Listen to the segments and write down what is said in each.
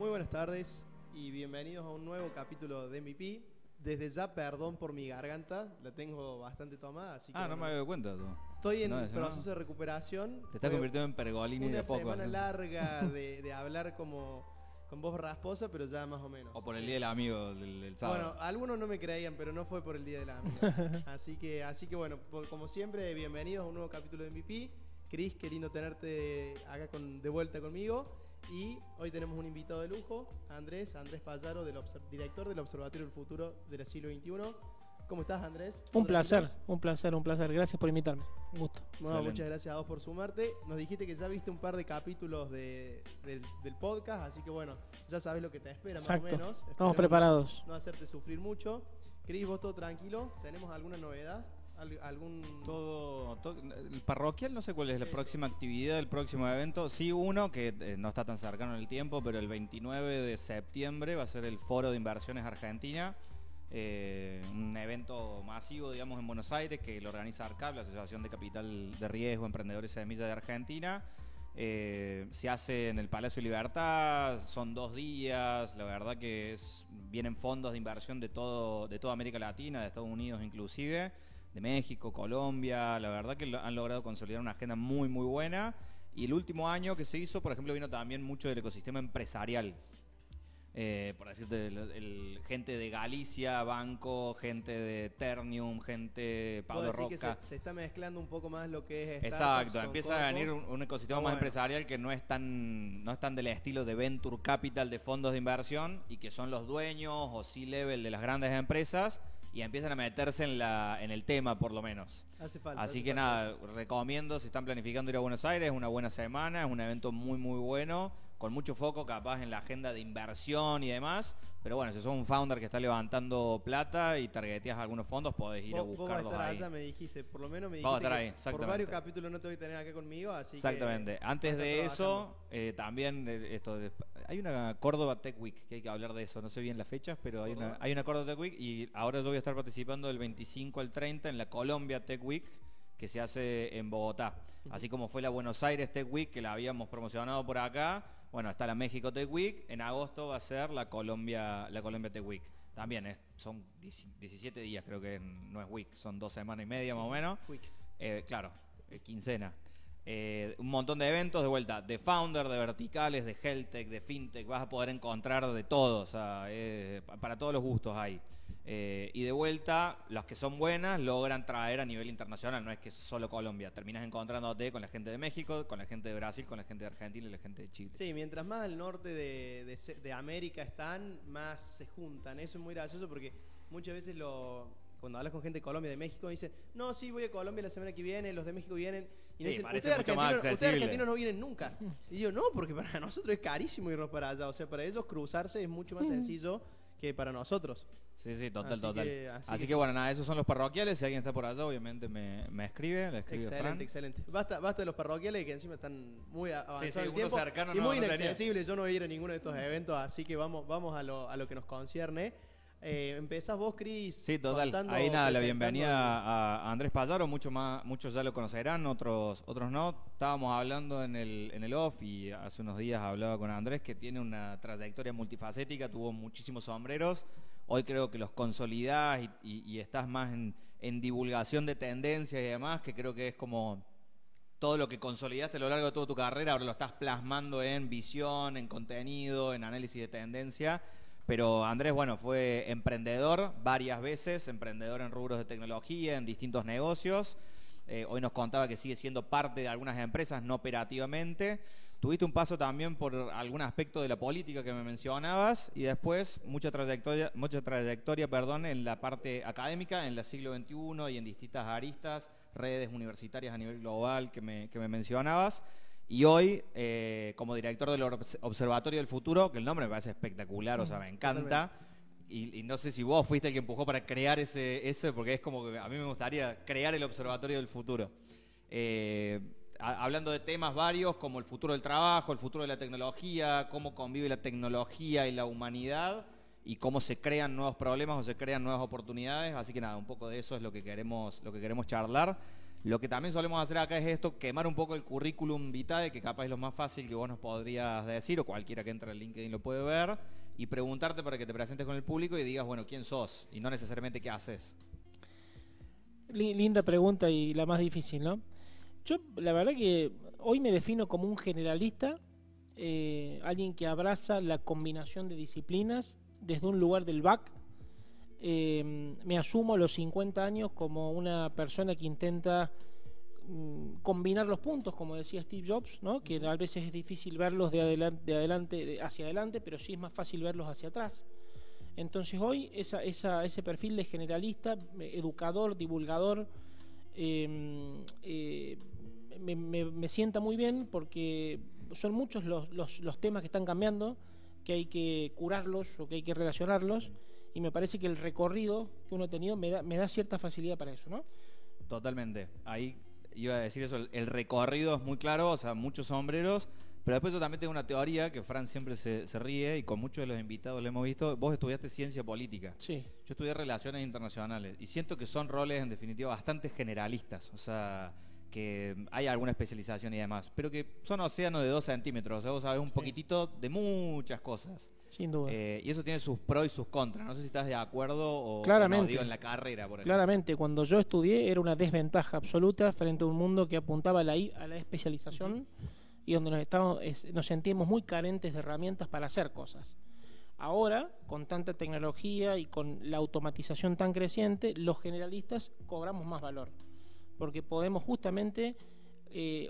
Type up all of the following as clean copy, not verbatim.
Muy buenas tardes y bienvenidos a un nuevo capítulo de MVP. Desde ya, perdón por mi garganta, la tengo bastante tomada, así que no me doy cuenta tú. estoy en proceso de recuperación. Te estás convirtiendo en Pergolini de a poco. Una semana larga de hablar como con voz rasposa, pero ya más o menos. O por el Día del Amigo del sábado. Bueno, algunos no me creían, pero no fue por el Día del Amigo. así que bueno, como siempre, bienvenidos a un nuevo capítulo de MVP. Cris, qué lindo tenerte acá de vuelta conmigo. Y hoy tenemos un invitado de lujo, Andrés Pallaro, director del Observatorio del Futuro del Siglo XXI. ¿Cómo estás, Andrés? Un placer. Gracias por invitarme. Un gusto. Bueno, muchas gracias a vos por sumarte. Nos dijiste que ya viste un par de capítulos del podcast, así que bueno, ya sabes lo que te espera. Exacto. Más o menos. Estamos preparados. No hacerte sufrir mucho. Cris, vos todo tranquilo. ¿Tenemos alguna novedad? Todo el parroquial, no sé cuál es la próxima actividad, el próximo evento. Sí, uno que no está tan cercano en el tiempo, pero el 29 de septiembre va a ser el Foro de Inversiones Argentina. Un evento masivo, digamos, en Buenos Aires, que lo organiza ARCAP, la Asociación de Capital de Riesgo, Emprendedores y Semillas de Argentina. Se hace en el Palacio Libertad, son 2 días. La verdad que vienen fondos de inversión de toda América Latina, de Estados Unidos inclusive, de México, Colombia. La verdad que han logrado consolidar una agenda muy muy buena. Y el último año que se hizo, por ejemplo, vino también mucho del ecosistema empresarial. Por decirte, gente de Galicia, banco, gente de Ternium, gente de Pablo Roca. Que se está mezclando un poco más lo que es exacto, empieza a venir un ecosistema más empresarial que no es tan del estilo de venture capital de fondos de inversión y que son los dueños o C-level de las grandes empresas y empiezan a meterse en el tema, por lo menos. Hace falta. Así que nada, recomiendo, si están planificando ir a Buenos Aires, es una buena semana, es un evento muy muy bueno, con mucho foco capaz en la agenda de inversión y demás. Pero bueno, si sos un founder que está levantando plata y targeteas algunos fondos, podés ir a buscarlos vos vas a estar ahí. allá, me dijiste, por lo menos me dijiste. Vamos a estar ahí, exactamente. Por varios capítulos no te voy a tener acá conmigo, así exactamente. Que antes de eso, también hay una Córdoba Tech Week, que hay que hablar de eso, no sé bien las fechas, pero hay una Córdoba Tech Week y ahora yo voy a estar participando del 25 al 30 en la Colombia Tech Week, que se hace en Bogotá. Así como fue la Buenos Aires Tech Week, que la habíamos promocionado por acá, bueno, está la México Tech Week, en agosto va a ser la Colombia Tech Week. También son 17 días, creo que no es week, son 2 semanas y media más o menos. Weeks. Claro, quincena. Un montón de eventos de vuelta, de founder, de verticales, de health tech, de fintech, vas a poder encontrar de todo, o sea, para todos los gustos hay. Y de vuelta, las que son buenas logran traer a nivel internacional, no es que solo Colombia, terminas encontrándote con la gente de México, con la gente de Brasil, con la gente de Argentina y la gente de Chile. Sí, mientras más al norte de América están, más se juntan. Eso es muy gracioso porque muchas veces cuando hablas con gente de Colombia, de México, dicen, no, sí, voy a Colombia la semana que viene, los de México vienen. Y sí, dicen, ustedes argentinos no vienen nunca. Y yo, no, porque para nosotros es carísimo irnos para allá. O sea, para ellos cruzarse es mucho más sencillo que para nosotros. Sí, total. Así que bueno, nada, esos son los parroquiales. Si alguien está por allá, obviamente me escribe, le escribe Fran. Excelente. Basta de los parroquiales que encima están muy avanzados en el tiempo cercano, y muy inaccesibles. Yo no voy a ir a ninguno de estos eventos, así que vamos a lo que nos concierne. Empezás vos, Cris. Sí, total. Ahí nada, la bienvenida a Andrés Pallaro. Muchos ya lo conocerán, otros no. Estábamos hablando en el off y hace unos días hablaba con Andrés, que tiene una trayectoria multifacética, tuvo muchísimos sombreros. Hoy creo que los consolidás y estás más en divulgación de tendencias y demás, que creo que es como todo lo que consolidaste a lo largo de toda tu carrera, ahora lo estás plasmando en visión, en contenido, en análisis de tendencia. Pero Andrés, bueno, fue emprendedor varias veces, emprendedor en rubros de tecnología, en distintos negocios. Hoy nos contaba que sigue siendo parte de algunas empresas, no operativamente. Tuviste un paso también por algún aspecto de la política que me mencionabas y después mucha trayectoria, en la parte académica, en el siglo XXI y en distintas aristas, redes universitarias a nivel global que me mencionabas. Y hoy, como director del Observatorio del Futuro, que el nombre me parece espectacular, o sea, me encanta. Y no sé si vos fuiste el que empujó para crear ese, porque es como que a mí me gustaría crear el Observatorio del Futuro. Hablando de temas varios como el futuro del trabajo, el futuro de la tecnología, cómo convive la tecnología y la humanidad y cómo se crean nuevos problemas o se crean nuevas oportunidades. Así que nada, un poco de eso es lo que queremos charlar. Lo que también solemos hacer acá es esto, quemar un poco el currículum vitae, que capaz es lo más fácil que vos nos podrías decir, o cualquiera que entre al LinkedIn lo puede ver, y preguntarte para que te presentes con el público y digas, bueno, quién sos, y no necesariamente qué haces. Linda pregunta y la más difícil, ¿no? Yo, la verdad que hoy me defino como un generalista, alguien que abraza la combinación de disciplinas desde un lugar del back. Me asumo a los 50 años como una persona que intenta combinar los puntos, como decía Steve Jobs, ¿no? Que a veces es difícil verlos hacia adelante, pero sí es más fácil verlos hacia atrás. Entonces hoy ese perfil de generalista, educador, divulgador, me sienta muy bien, porque son muchos los temas que están cambiando, que hay que curarlos o que hay que relacionarlos, y me parece que el recorrido que uno ha tenido me da cierta facilidad para eso, ¿no? Totalmente. Ahí iba a decir eso, el recorrido es muy claro, o sea, muchos sombreros, pero después yo también tengo una teoría que Fran siempre se ríe, y con muchos de los invitados lo hemos visto. Vos estudiaste ciencia política. Sí. Yo estudié relaciones internacionales, y siento que son roles en definitiva bastante generalistas, o sea, que hay alguna especialización y demás, pero que son océanos de 2 centímetros, o sea, vos sabés un poquitito de muchas cosas. Sin duda. Y eso tiene sus pros y sus contras. No sé si estás de acuerdo o Claramente. no, digo en la carrera, por ejemplo. Claramente, cuando yo estudié era una desventaja absoluta frente a un mundo que apuntaba a la especialización, y donde nos sentíamos muy carentes de herramientas para hacer cosas. Ahora, con tanta tecnología y con la automatización tan creciente, los generalistas cobramos más valor, porque podemos justamente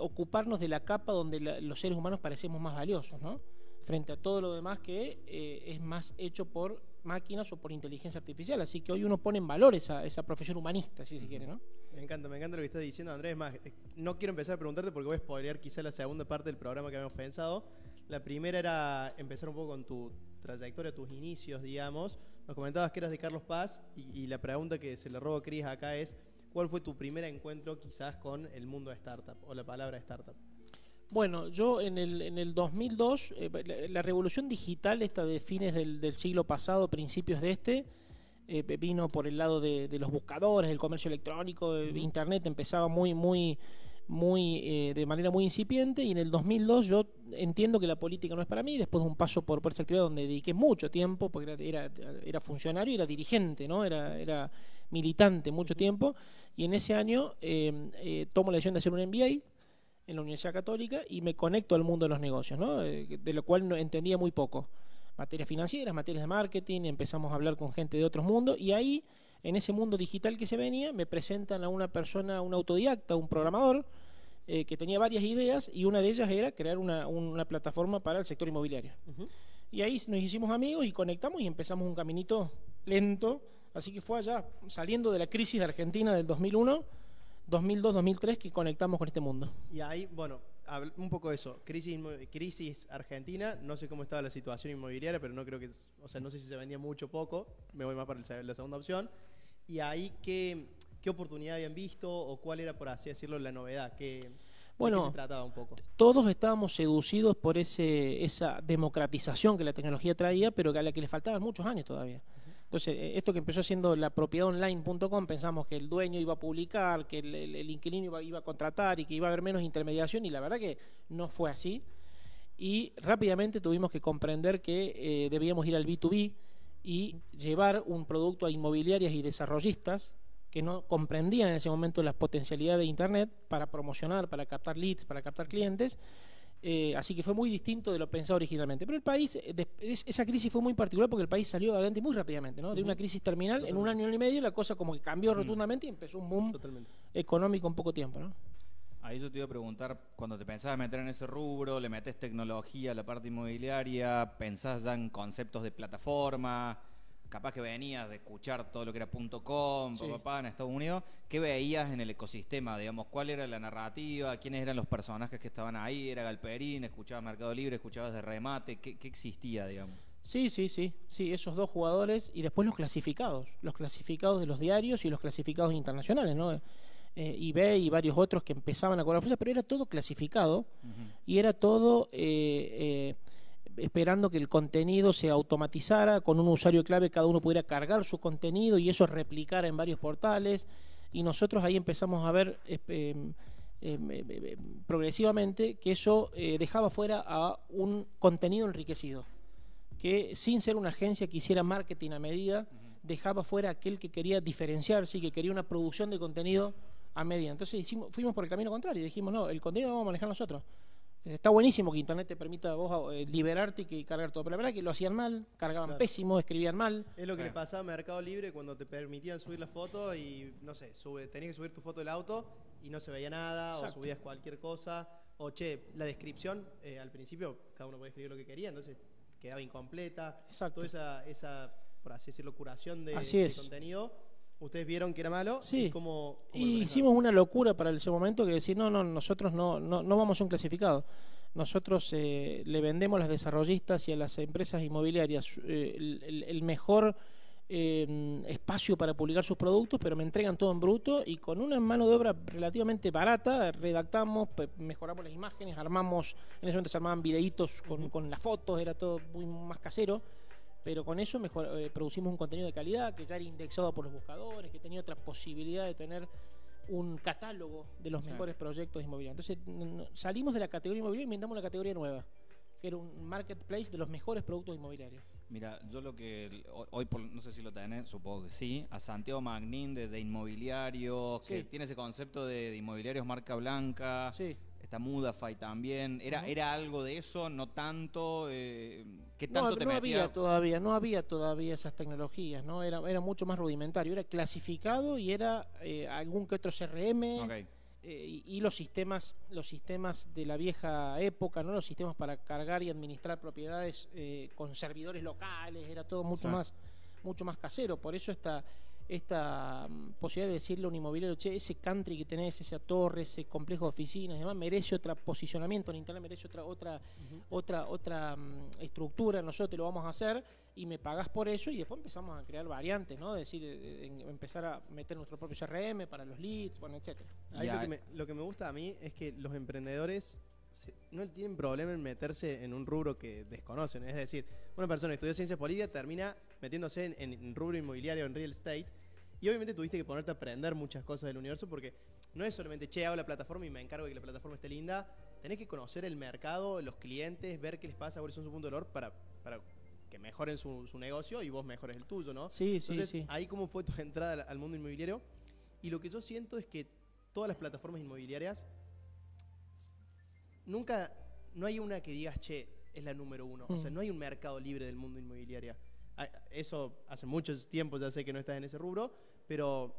ocuparnos de la capa donde los seres humanos parecemos más valiosos, ¿no? Frente a todo lo demás que es más hecho por máquinas o por inteligencia artificial. Así que hoy uno pone en valor esa profesión humanista, si se quiere, ¿no? Me encanta lo que estás diciendo, Andrés. Más, no quiero empezar a preguntarte porque voy a spoilear quizá la segunda parte del programa que habíamos pensado. La primera era empezar un poco con tu trayectoria, tus inicios, digamos. Nos comentabas que eras de Carlos Paz, y la pregunta que se le robo a Cris acá es: ¿cuál fue tu primer encuentro quizás con el mundo de startup o la palabra startup? Bueno, yo en el 2002, la revolución digital esta de fines del siglo pasado, principios de vino por el lado de los buscadores, el comercio electrónico, Internet empezaba de manera muy incipiente, y en el 2002 yo entiendo que la política no es para mí, después de un paso por esa actividad donde dediqué mucho tiempo, porque era funcionario y era dirigente, ¿no? Era militante mucho tiempo, y en ese año tomo la decisión de hacer un MBA en la Universidad Católica y me conecto al mundo de los negocios, ¿no? De lo cual no entendía muy poco. Materias financieras, materias de marketing, empezamos a hablar con gente de otros mundos, y ahí, en ese mundo digital que se venía, me presentan a una persona, un autodidacta, un programador, que tenía varias ideas, y una de ellas era crear una plataforma para el sector inmobiliario. Y ahí nos hicimos amigos y conectamos y empezamos un caminito lento, así que fue allá, saliendo de la crisis de Argentina del 2001, 2002, 2003, que conectamos con este mundo. Y ahí, bueno, un poco eso, crisis Argentina, no sé cómo estaba la situación inmobiliaria, pero no creo que, o sea, no sé si se vendía mucho o poco, me voy más para la segunda opción. Y ahí, ¿qué oportunidad habían visto, o cuál era, por así decirlo, la novedad? ¿De qué se trataba un poco? Todos estábamos seducidos por esa democratización que la tecnología traía, pero a la que le faltaban muchos años todavía. Entonces, esto que empezó siendo la propiedadonline.com, pensamos que el dueño iba a publicar, que el inquilino iba a contratar y que iba a haber menos intermediación, y la verdad que no fue así. Y rápidamente tuvimos que comprender que debíamos ir al B2B y llevar un producto a inmobiliarias y desarrollistas que no comprendían en ese momento las potencialidades de Internet para promocionar, para captar leads, para captar clientes. Así que fue muy distinto de lo pensado originalmente. Pero el país, esa crisis fue muy particular porque el país salió adelante muy rápidamente, ¿no? De una crisis terminal, en un año y medio la cosa como que cambió rotundamente y empezó un boom económico en poco tiempo, ¿no? Ahí yo te iba a preguntar, cuando te pensabas meter en ese rubro, le metés tecnología a la parte inmobiliaria, pensás ya en conceptos de plataforma, capaz que venías de escuchar todo lo que era .com, sí, en Estados Unidos. ¿Qué veías en el ecosistema? Digamos, ¿cuál era la narrativa? ¿Quiénes eran los personajes que estaban ahí? ¿Era Galperín? ¿Escuchabas Mercado Libre? ¿Escuchabas de Remate? ¿Qué existía, digamos? Sí, esos dos jugadores, y después los clasificados de los diarios y los clasificados internacionales, ¿no? eBay y varios otros que empezaban a cobrar fuerza, pero era todo clasificado, y era todo esperando que el contenido se automatizara, con un usuario clave cada uno pudiera cargar su contenido y eso replicara en varios portales. y nosotros ahí empezamos a ver progresivamente que eso dejaba fuera a un contenido enriquecido, que sin ser una agencia que hiciera marketing a medida, dejaba fuera a aquel que quería diferenciarse y que quería una producción de contenido a medida. Entonces fuimos por el camino contrario y dijimos, no, el contenido lo vamos a manejar nosotros. Está buenísimo que Internet te permita a vos liberarte y cargar todo, pero la verdad que lo hacían mal, cargaban pésimo, escribían mal. Es lo que le pasaba a Mercado Libre cuando te permitían subir la foto y, no sé, tenías que subir tu foto del auto y no se veía nada, o subías cualquier cosa, o la descripción, al principio cada uno podía escribir lo que quería, entonces quedaba incompleta. Exacto. Toda esa, por así decirlo, curación de contenido. Ustedes vieron que era malo. Sí. Y hicimos una locura para ese momento que decir, no, nosotros no vamos a un clasificado. Nosotros le vendemos a los desarrollistas y a las empresas inmobiliarias el mejor espacio para publicar sus productos, pero me entregan todo en bruto y con una mano de obra relativamente barata, redactamos, mejoramos las imágenes, armamos, en ese momento se armaban videitos con las fotos, era todo muy más casero. Pero con eso producimos un contenido de calidad que ya era indexado por los buscadores, que tenía otra posibilidad de tener un catálogo de los mejores proyectos inmobiliarios. Entonces salimos de la categoría inmobiliaria y inventamos una categoría nueva, que era un marketplace de los mejores productos inmobiliarios. Mira, yo lo que hoy, no sé si lo tenés, supongo que sí, a Santiago Magnín de Inmobiliario, que tiene ese concepto de inmobiliarios marca blanca. Sí. Está Mudafy también. ¿Era algo de eso? ¿No tanto? ¿Qué tanto te metía? No había todavía esas tecnologías, ¿no? Era mucho más rudimentario. Era clasificado y era algún que otro CRM. Okay. Y los sistemas de la vieja época, ¿no? Los sistemas para cargar y administrar propiedades con servidores locales. Era todo mucho más casero. Por eso esta posibilidad de decirle a un inmobiliario, che, ese country que tenés, esa torre, ese complejo de oficinas, además merece otro posicionamiento en internet, merece otra estructura, nosotros te lo vamos a hacer y me pagás por eso, y después empezamos a crear variantes, ¿no? Es decir, empezar a meter nuestro propio CRM para los leads, bueno, etcétera. Lo que me gusta a mí es que los emprendedores no tienen problema en meterse en un rubro que desconocen. Es decir, una persona que estudió ciencias políticas termina metiéndose en rubro inmobiliario, en real estate, y obviamente tuviste que ponerte a aprender muchas cosas del universo, porque no es solamente, hago la plataforma y me encargo de que la plataforma esté linda. Tenés que conocer el mercado, los clientes, ver qué les pasa, cuáles son su punto de valor para que mejoren su negocio y vos mejores el tuyo, ¿no? Sí. Ahí cómo fue tu entrada al mundo inmobiliario. Y lo que yo siento es que todas las plataformas inmobiliarias, no hay una que digas, che, es la número uno. O sea, no hay un mercado libre del mundo inmobiliario. Eso hace mucho tiempo, ya sé que no estás en ese rubro, pero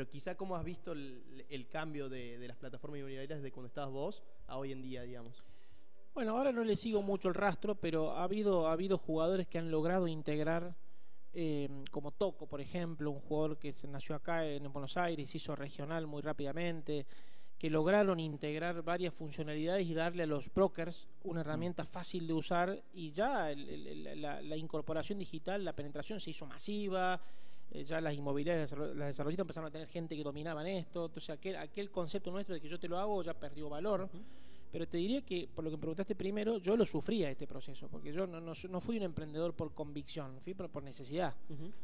quizá cómo has visto el cambio de las plataformas inmobiliarias de cuando estabas vos a hoy en día, digamos. Bueno, ahora no le sigo mucho el rastro, pero ha habido jugadores que han logrado integrar, como Toco, por ejemplo, un jugador que nació acá en Buenos Aires, se hizo regional muy rápidamente, que lograron integrar varias funcionalidades y darle a los brokers una herramienta fácil de usar, y ya la incorporación digital, la penetración se hizo masiva, ya las inmobiliarias, las desarrollistas empezaron a tener gente que dominaba en esto, entonces aquel concepto nuestro de que yo te lo hago ya perdió valor. Pero te diría que, por lo que me preguntaste primero, yo lo sufría este proceso, porque yo no fui un emprendedor por convicción, fui por necesidad.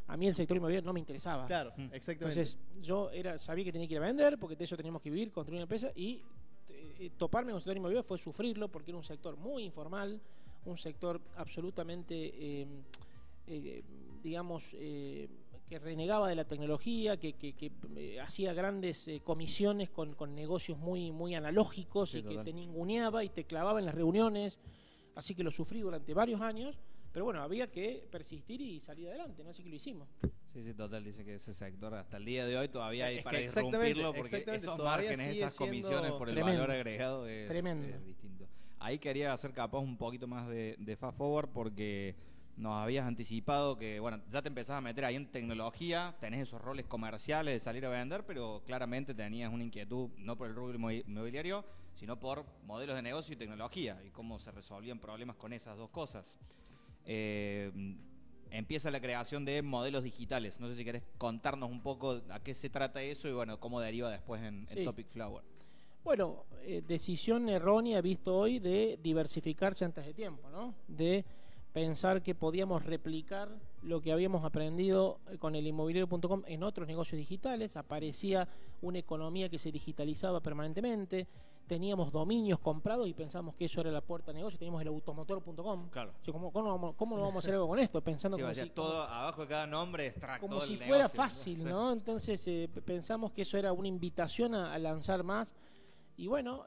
A mí el sector inmobiliario no me interesaba. Claro, exactamente. Entonces yo sabía que tenía que ir a vender, porque de eso teníamos que vivir, construir una empresa, y toparme con el sector inmobiliario fue sufrirlo, porque era un sector muy informal, un sector absolutamente, digamos, que renegaba de la tecnología, que hacía grandes comisiones con negocios muy analógicos, y que te ninguneaba y te clavaba en las reuniones. Así que lo sufrí durante varios años, pero bueno, había que persistir y salir adelante, ¿no? Así que lo hicimos. Sí, total, dice que ese sector hasta el día de hoy todavía hay para irrumpirlo, porque esos márgenes, esas comisiones por el valor agregado es distinto. Ahí quería hacer capaz un poquito más de fast forward, porque nos habías anticipado que, bueno, ya te empezabas a meter ahí en tecnología, tenés esos roles comerciales de salir a vender, pero claramente tenías una inquietud no por el rubro inmobiliario, sino por modelos de negocio y tecnología, y cómo se resolvían problemas con esas dos cosas. Empieza la creación de modelos digitales. No sé si querés contarnos un poco a qué se trata eso y, bueno, cómo deriva después en Topic Flower. Bueno, decisión errónea, visto hoy, de diversificarse antes de tiempo, ¿no? De pensar que podíamos replicar lo que habíamos aprendido con el inmobiliario.com en otros negocios digitales. Aparecía una economía que se digitalizaba permanentemente, teníamos dominios comprados y pensamos que eso era la puerta de negocio. Teníamos el automotor.com. Claro. O sea, ¿cómo no vamos a hacer algo con esto? Pensando Sí, como si todo abajo de cada nombre extracto como del si negocio, fuera fácil, ¿no? Entonces pensamos que eso era una invitación a lanzar más. Y bueno,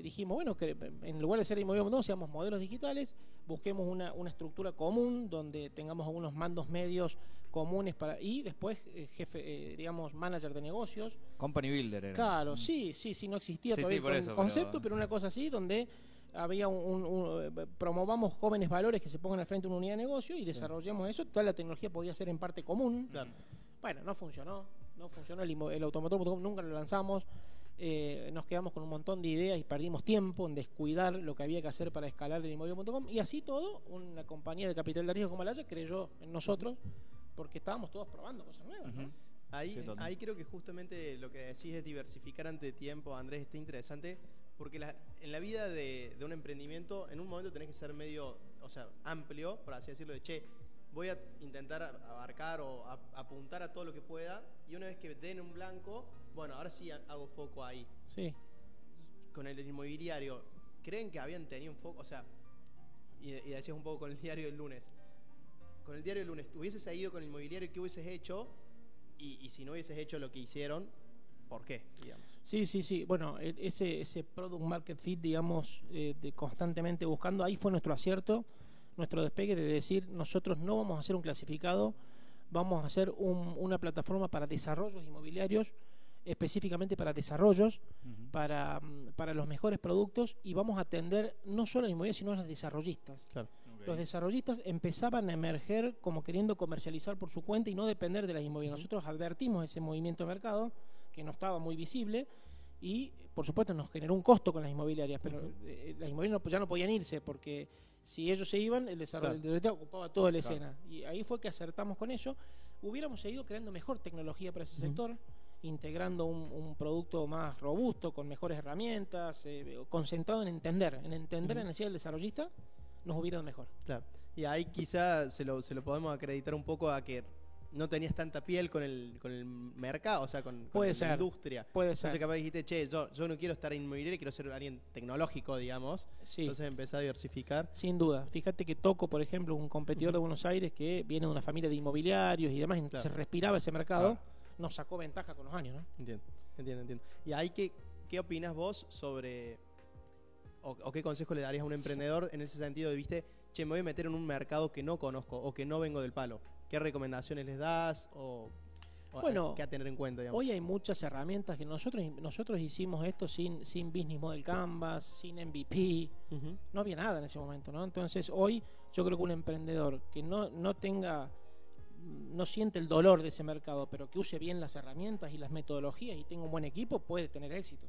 dijimos, bueno, que en lugar de ser inmobiliario.com, seamos modelos digitales, busquemos una estructura común donde tengamos algunos mandos medios comunes y después jefe, digamos, manager de negocios. Company Builder era. Claro, sí, no existía todavía por un concepto, pero una cosa así donde había promovamos jóvenes valores que se pongan al frente de una unidad de negocio y desarrollamos eso. Toda la tecnología podía ser en parte común. Claro. Bueno, no funcionó el automotor.com, nunca lo lanzamos. Nos quedamos con un montón de ideas y perdimos tiempo en descuidar lo que había que hacer para escalar el inmobiliario.com, y así todo, una compañía de capital de riesgo como Alaya creyó en nosotros porque estábamos todos probando cosas nuevas, ¿no? Ahí creo que justamente lo que decís es diversificar ante tiempo, Andrés, está interesante, porque en la vida de un emprendimiento, en un momento tenés que ser medio, o sea, amplio, por así decirlo, de voy a intentar abarcar o apuntar a todo lo que pueda, y una vez que den un blanco, bueno, ahora sí hago foco ahí. Sí. Con el inmobiliario, ¿creen que habían tenido un foco? O sea, y decías un poco con el diario del lunes. Con el diario del lunes, ¿hubieses seguido con el inmobiliario? ¿Qué hubieses hecho? Y si no hubieses hecho lo que hicieron, ¿por qué? Digamos. Sí. Bueno, ese product market fit, digamos, de constantemente buscando, ahí fue nuestro acierto, nuestro despegue de decir, nosotros no vamos a hacer un clasificado, vamos a hacer una plataforma para desarrollos inmobiliarios, específicamente para desarrollos, para los mejores productos, y vamos a atender no solo a inmobiliarios, sino a los desarrollistas. Claro. Los desarrollistas empezaban a emerger como queriendo comercializar por su cuenta y no depender de las inmobiliarias. Nosotros advertimos ese movimiento de mercado que no estaba muy visible y, por supuesto, nos generó un costo con las inmobiliarias, pero las inmobiliarias ya no podían irse porque si ellos se iban, el desarrollista ocupaba toda la escena. Y ahí fue que acertamos con eso. Hubiéramos seguido creando mejor tecnología para ese sector, integrando un producto más robusto, con mejores herramientas, concentrado en entender la necesidad del desarrollista, nos hubiera ido mejor. Claro. Y ahí quizá se lo podemos acreditar un poco a que no tenías tanta piel con el mercado, o sea, con la industria. Puede ser. Entonces capaz dijiste, yo no quiero estar en inmobiliario, quiero ser alguien tecnológico, digamos. Sí. Entonces empecé a diversificar. Sin duda. Fíjate que Toco, por ejemplo, un competidor de Buenos Aires que viene de una familia de inmobiliarios y demás, entonces respiraba ese mercado, nos sacó ventaja con los años, ¿no? Entiendo. Y ahí, ¿qué opinas vos sobre, o qué consejo le darías a un emprendedor en ese sentido de, viste, me voy a meter en un mercado que no conozco o que no vengo del palo? ¿Qué recomendaciones les das o bueno, qué a tener en cuenta, digamos? Hoy hay muchas herramientas que nosotros hicimos esto sin Business Model Canvas, sin MVP, no había nada en ese momento, ¿no? Entonces hoy yo creo que un emprendedor que no siente el dolor de ese mercado, pero que use bien las herramientas y las metodologías y tenga un buen equipo, puede tener éxito.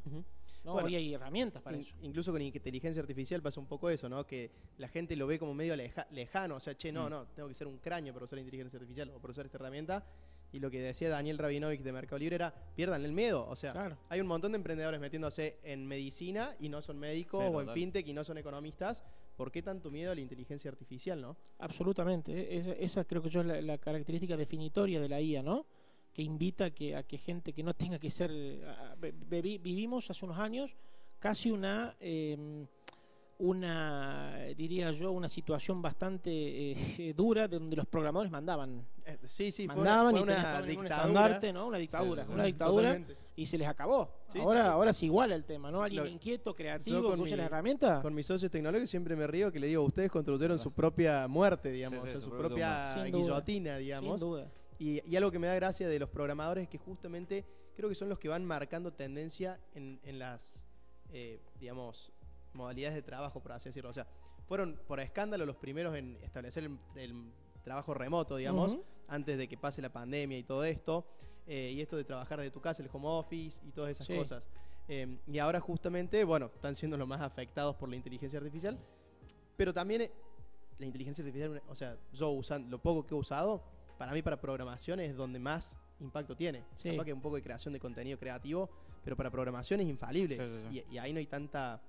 ¿No? Bueno, hoy hay herramientas para eso. Incluso con inteligencia artificial pasa un poco eso, ¿no? Que la gente lo ve como medio lejano, o sea, no, tengo que ser un cráneo para usar inteligencia artificial o para usar esta herramienta. Y lo que decía Daniel Rabinovich de Mercado Libre era, pierdan el miedo. O sea, hay un montón de emprendedores metiéndose en medicina y no son médicos, o en fintech y no son economistas. ¿Por qué tanto miedo a la inteligencia artificial, no? Absolutamente. Esa creo que yo es la característica definitoria de la IA, ¿no? Que invita a que gente que no tenga que ser... Vivimos hace unos años casi diría yo, una situación bastante dura donde los programadores mandaban. Mandaban fue una dictadura, ¿no? Una dictadura, totalmente. Y se les acabó. Ahora es igual el tema, ¿no? Alguien inquieto, creativo, que use las herramientas. Con mis socios tecnológicos siempre me río que le digo, ustedes construyeron su propia muerte, digamos, su propia guillotina, digamos. Sin duda. Y algo que me da gracia de los programadores es que justamente creo que son los que van marcando tendencia en las, digamos, modalidades de trabajo, por así decirlo. O sea, fueron por escándalo los primeros en establecer el trabajo remoto, digamos, antes de que pase la pandemia y todo esto. Y esto de trabajar de tu casa, el home office y todas esas cosas. Y ahora justamente, bueno, están siendo los más afectados por la inteligencia artificial. Pero también la inteligencia artificial, o sea, yo usando lo poco que he usado, para mí para programación es donde más impacto tiene. Capaz que un poco de creación de contenido creativo, pero para programación es infalible. Y ahí no hay tanta,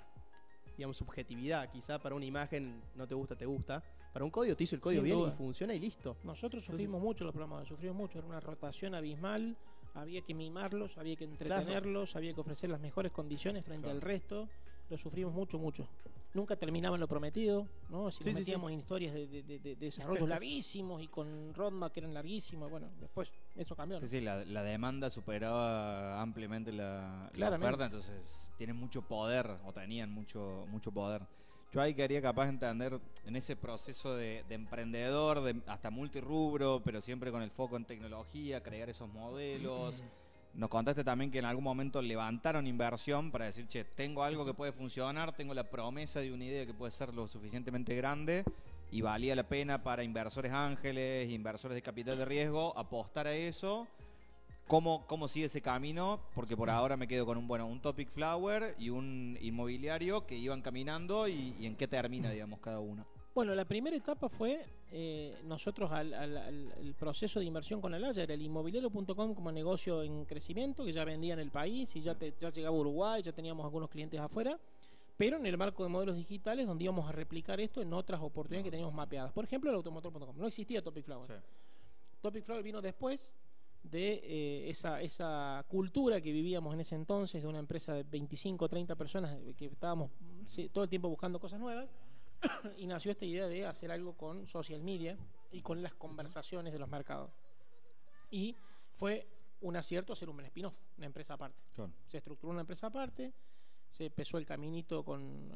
digamos, subjetividad. Quizá para una imagen no te gusta, para un código te hizo el código bien y funciona y listo. Nosotros sufrimos mucho los programadores, sufrimos mucho, era una rotación abismal, había que mimarlos, había que entretenerlos, había que ofrecer las mejores condiciones frente al resto, lo sufrimos mucho. Nunca terminaban lo prometido, ¿no? Si nos metíamos en historias de desarrollos larguísimos y con roadmap que eran larguísimos, bueno, después eso cambió, ¿no? Sí, la demanda superaba ampliamente la oferta, entonces tienen mucho poder, o tenían mucho poder. Yo ahí quería capaz entender en ese proceso de emprendedor, hasta multirrubro, pero siempre con el foco en tecnología, crear esos modelos. Nos contaste también que en algún momento levantaron inversión para decir, che, tengo algo que puede funcionar, tengo la promesa de una idea que puede ser lo suficientemente grande y valía la pena para inversores ángeles, inversores de capital de riesgo, apostar a eso. ¿Cómo sigue ese camino? Porque por ahora me quedo con un Topic Flower y un inmobiliario que iban caminando y en qué termina, digamos, cada uno. Bueno, la primera etapa fue nosotros el proceso de inversión con Alaya, era el inmobiliario.com como negocio en crecimiento, que ya vendía en el país y ya llegaba a Uruguay, ya teníamos algunos clientes afuera, pero en el marco de modelos digitales donde íbamos a replicar esto en otras oportunidades que teníamos mapeadas. Por ejemplo, el automotor.com. No existía Topic Flower. Sí. Topic Flower vino después de esa cultura que vivíamos en ese entonces, de una empresa de 25 o 30 personas que estábamos todo el tiempo buscando cosas nuevas, y nació esta idea de hacer algo con social media y con las conversaciones de los mercados. Y fue un acierto hacer un spin-off, una empresa aparte. Claro. Se estructuró una empresa aparte, se empezó el caminito con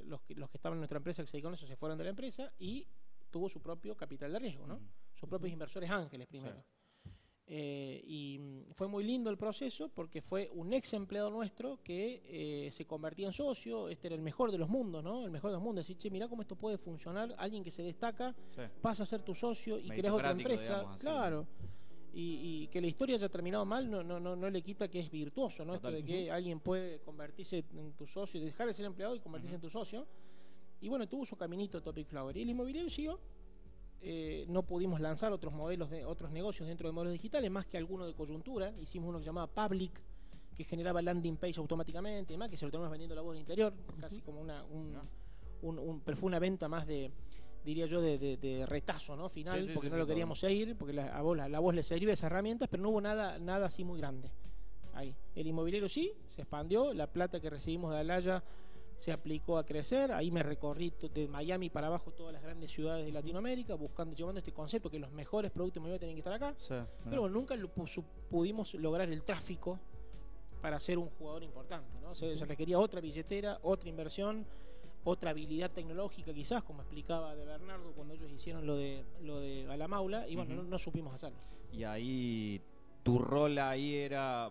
los que estaban en nuestra empresa que se dedicaron a eso, se fueron de la empresa y tuvo su propio capital de riesgo, ¿no? Sus propios inversores ángeles primero. Sí. Y fue muy lindo el proceso porque fue un ex empleado nuestro que se convertía en socio. Este era el mejor de los mundos, ¿no? El mejor de los mundos. Decir, che, mirá cómo esto puede funcionar. Alguien que se destaca pasa a ser tu socio y creas otra empresa. Digamos, claro. Y que la historia haya terminado mal no le quita que es virtuoso, ¿no? Total. Esto de que alguien puede convertirse en tu socio, dejar de ser empleado y convertirse en tu socio. Y bueno, tuvo su caminito Topic Flower. Y el inmobiliario siguió. No pudimos lanzar otros negocios dentro de modelos digitales, más que alguno de coyuntura. Hicimos uno que se llamaba Public, que generaba landing page automáticamente, más que se lo tenemos vendiendo la voz del interior, casi como pero fue una venta más diría yo, de retazo, ¿no? Final, porque no lo queríamos seguir, porque la voz le sirve esas herramientas, pero no hubo nada así muy grande. Ahí. El inmobiliario sí, se expandió, la plata que recibimos de Alaya se aplicó a crecer. Ahí me recorrí de Miami para abajo todas las grandes ciudades de Latinoamérica llevando este concepto que los mejores productos inmobiliarios tienen que estar acá. Sí, pero bueno, nunca pudimos lograr el tráfico para ser un jugador importante, ¿no? Se requería otra billetera, otra inversión, otra habilidad tecnológica quizás, como explicaba de Bernardo cuando ellos hicieron lo de Alamaula, y bueno, no supimos hacerlo. Y ahí tu rol ahí era,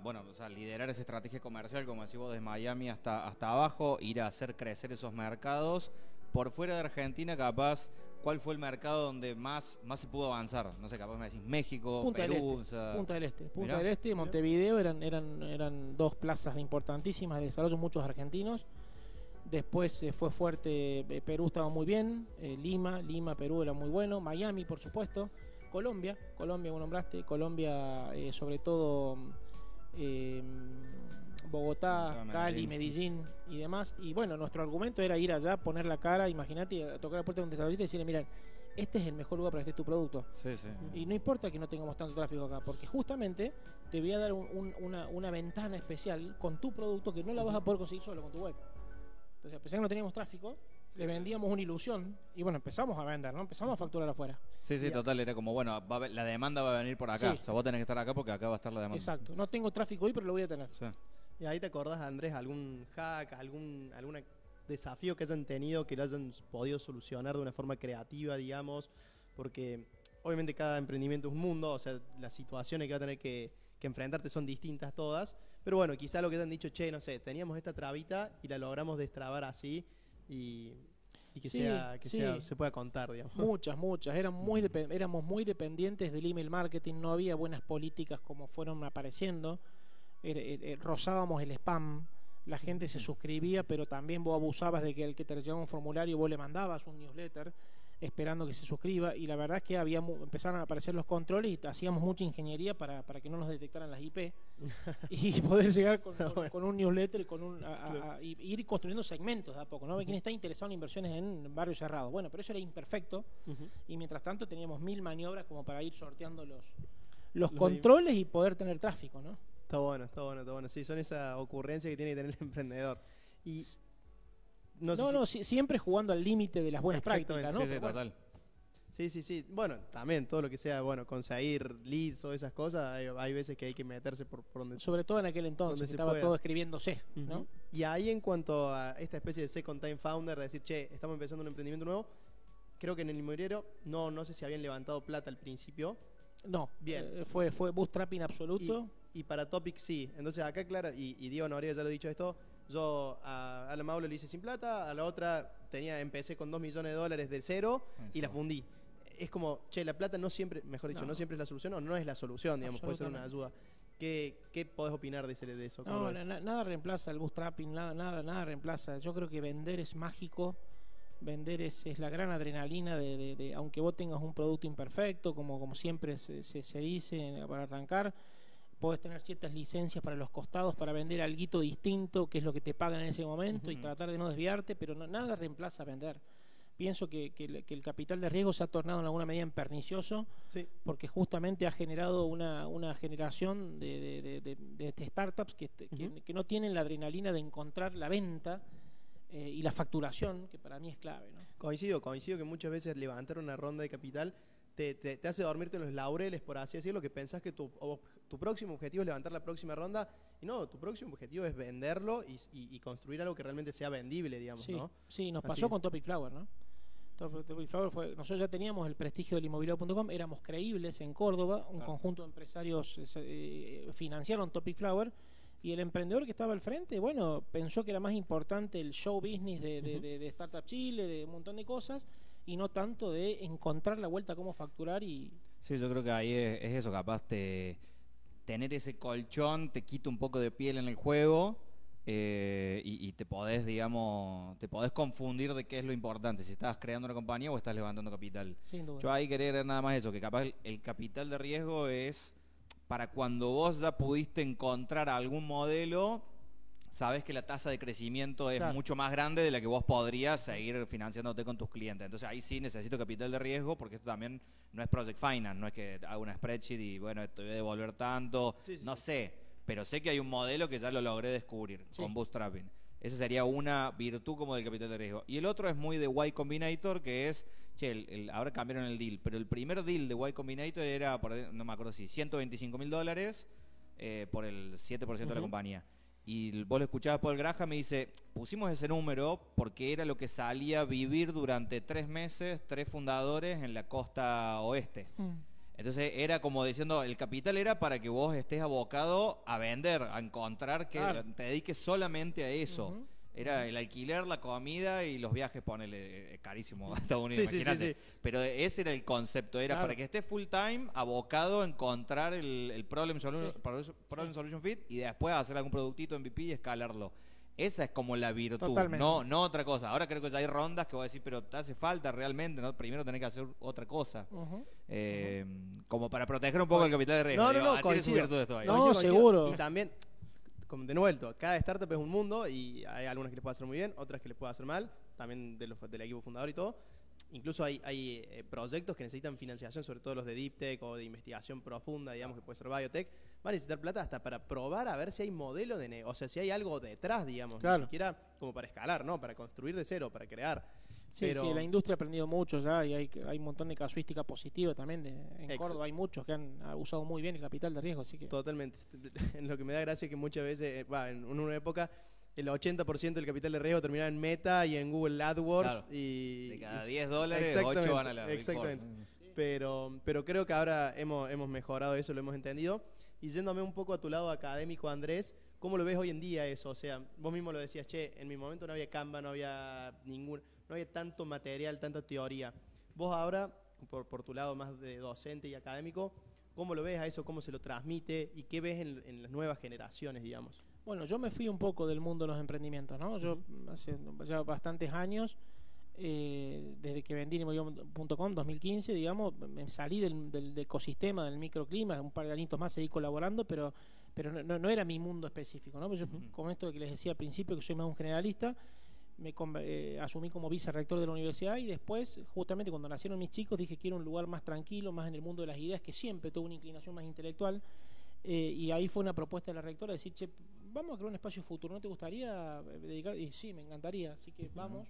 liderar esa estrategia comercial, como decís vos, desde Miami hasta abajo, ir a hacer crecer esos mercados. Por fuera de Argentina, capaz, ¿cuál fue el mercado donde más se pudo avanzar? No sé, capaz me decís México, Punta Perú. Punta del Este y Montevideo eran dos plazas importantísimas de desarrollo, muchos argentinos. Después fue fuerte, Perú estaba muy bien, Lima, Perú era muy bueno, Miami, por supuesto. Colombia, vos nombraste, Colombia, sobre todo Bogotá, Cali, Medellín y demás. Y bueno, nuestro argumento era ir allá, poner la cara, imagínate, tocar la puerta de un desarrollador y decirle, miren, este es el mejor lugar para que esté tu producto. Sí. Y no importa que no tengamos tanto tráfico acá, porque justamente te voy a dar una ventana especial con tu producto que no la vas a poder conseguir solo con tu web. Entonces, a pesar que no teníamos tráfico, le vendíamos una ilusión y bueno, empezamos a vender, ¿no? Empezamos a facturar afuera. Sí, total, era como, la demanda va a venir por acá. Sí. O sea, vos tenés que estar acá porque acá va a estar la demanda. Exacto, no tengo tráfico hoy, pero lo voy a tener. Sí. ¿Y ahí te acordás, Andrés, algún hack, algún desafío que hayan tenido que lo hayan podido solucionar de una forma creativa, digamos? Porque obviamente cada emprendimiento es un mundo, o sea, las situaciones que va a tener que enfrentarte son distintas todas. Pero bueno, quizá lo que te han dicho, che, no sé, teníamos esta trabita y la logramos destrabar así y que se pueda contar, digamos. Muchas. Éramos muy dependientes del email marketing, no había buenas políticas como fueron apareciendo. Rozábamos el spam, la gente se suscribía, pero también vos abusabas de que el que te llegaba un formulario vos le mandabas un newsletter. esperando que se suscriba, y la verdad es que empezaron a aparecer los controles y hacíamos mucha ingeniería para que no nos detectaran las IP y poder llegar con un newsletter y ir construyendo segmentos de a poco, ¿no? ¿Quién está interesado en inversiones en barrios cerrados? Bueno, pero eso era imperfecto, y mientras tanto teníamos 1000 maniobras como para ir sorteando los controles y poder tener tráfico, ¿no? Está bueno. Sí, son esas ocurrencias que tiene que tener el emprendedor. Y siempre jugando al límite de las buenas prácticas, ¿no? Sí, total. Sí. Bueno, también todo lo que sea, conseguir leads o esas cosas, hay veces que hay que meterse por donde... Sobre todo en aquel entonces, que estaba todo escribiéndose, ¿no? Y ahí, en cuanto a esta especie de second time founder, de decir, che, estamos empezando un emprendimiento nuevo, creo que en el inmobiliario, no sé si habían levantado plata al principio. No, bien. Fue bootstrapping absoluto. Y para Topic sí. Entonces acá, claro, y Diego Noriega ya lo he dicho esto, yo a la Maule lo hice sin plata, a la otra empecé con $2 millones de cero. Eso. Y la fundí. Es como, che, la plata no siempre, mejor dicho, no siempre es la solución, o no es la solución, digamos, puede ser una ayuda. ¿Qué podés opinar de eso? No, nada reemplaza el bootstrapping, nada reemplaza. Yo creo que vender es mágico. Vender es la gran adrenalina de aunque vos tengas un producto imperfecto, como siempre se dice para arrancar, podés tener ciertas licencias para los costados para vender alguito distinto, que es lo que te pagan en ese momento, y tratar de no desviarte, pero nada reemplaza vender. Pienso que el capital de riesgo se ha tornado en alguna medida en pernicioso, porque justamente ha generado una generación de startups que no tienen la adrenalina de encontrar la venta y la facturación, que para mí es clave, ¿no? Coincido que muchas veces levantar una ronda de capital te hace dormirte en los laureles, por así decirlo, que pensás que tu próximo objetivo es levantar la próxima ronda, y no, tu próximo objetivo es venderlo y construir algo que realmente sea vendible, digamos, ¿no? Sí, nos pasó con Topic Flower, ¿no? Topic Flower nosotros ya teníamos el prestigio del inmobiliario.com, éramos creíbles en Córdoba, un conjunto de empresarios financiaron Topic Flower, y el emprendedor que estaba al frente, pensó que era más importante el show business de Startup Chile, de un montón de cosas, y no tanto de encontrar la vuelta a cómo facturar. Sí, yo creo que ahí es eso, capaz tener ese colchón te quita un poco de piel en el juego, y te podés confundir de qué es lo importante, si estás creando una compañía o estás levantando capital. Sin duda. Yo ahí quería ver nada más eso, que capaz el capital de riesgo es para cuando vos ya pudiste encontrar algún modelo, sabes que la tasa de crecimiento es mucho más grande de la que vos podrías seguir financiándote con tus clientes. Entonces ahí sí necesito capital de riesgo, porque esto también no es project finance, no es que hago una spreadsheet y te voy a devolver tanto, no sé, pero sé que hay un modelo que ya lo logré descubrir con bootstrapping. Esa sería una virtud como del capital de riesgo. Y el otro es muy de Y Combinator, que es, ahora cambiaron el deal, pero el primer deal de Y Combinator era, no me acuerdo si, $125,000 por el 7% de la compañía. Y vos lo escuchabas, Paul Graham me dice, pusimos ese número porque era lo que salía vivir durante 3 meses, 3 fundadores en la costa oeste. Entonces era como diciendo, el capital era para que vos estés abocado a vender, a encontrar, que te dediques solamente a eso. Era el alquiler, la comida y los viajes, ponele, carísimo a Estados Unidos, imagínate. Pero ese era el concepto, era para que estés full time abocado a encontrar el problem solution fit y después hacer algún productito MVP y escalarlo. Esa es como la virtud, no otra cosa. Ahora creo que ya hay rondas que voy a decir, pero te hace falta realmente, ¿no? Primero tenés que hacer otra cosa. Como para proteger un poco el capital de riesgo. No, seguro. Y también, como de nuevo, cada startup es un mundo y hay algunas que les puede hacer muy bien, otras que les puede hacer mal, también del equipo fundador y todo. Incluso hay proyectos que necesitan financiación, sobre todo los de Deep Tech o de investigación profunda, digamos, que puede ser Biotech. Van a necesitar plata hasta para probar a ver si hay modelo de negocio, o sea, si hay algo detrás, digamos, ni siquiera como para escalar, ¿no? Para construir de cero, para crear. Sí, la industria ha aprendido mucho ya y hay un montón de casuística positiva también. En Córdoba hay muchos que han usado muy bien el capital de riesgo, así que... Totalmente. Lo que me da gracia es que muchas veces, en una época, el 80% del capital de riesgo terminaba en Meta y en Google AdWords. Y de cada $10, 8 van a la... Exactamente. Pero creo que ahora hemos mejorado eso, lo hemos entendido. Y yéndome un poco a tu lado académico, Andrés, ¿cómo lo ves hoy en día eso? O sea, vos mismo lo decías, en mi momento no había Canva, no había tanto material, tanta teoría. Vos ahora, por tu lado más de docente y académico, ¿cómo lo ves a eso? ¿Cómo se lo transmite? ¿Y qué ves en las nuevas generaciones, digamos? Bueno, yo me fui un poco del mundo de los emprendimientos, ¿no? Yo hace ya bastantes años desde que vendí inmobiliario.com 2015, digamos, me salí del ecosistema, del microclima, un par de añitos más seguí colaborando, pero no era mi mundo específico, ¿no? Yo, con esto que les decía al principio, que soy más un generalista, asumí como vicerrector de la universidad, y después, justamente cuando nacieron mis chicos, dije quiero un lugar más tranquilo, más en el mundo de las ideas, que siempre tuve una inclinación más intelectual, y ahí fue una propuesta de la rectora, decir, che, vamos a crear un espacio futuro, ¿no te gustaría dedicar? Y sí, me encantaría, así que vamos.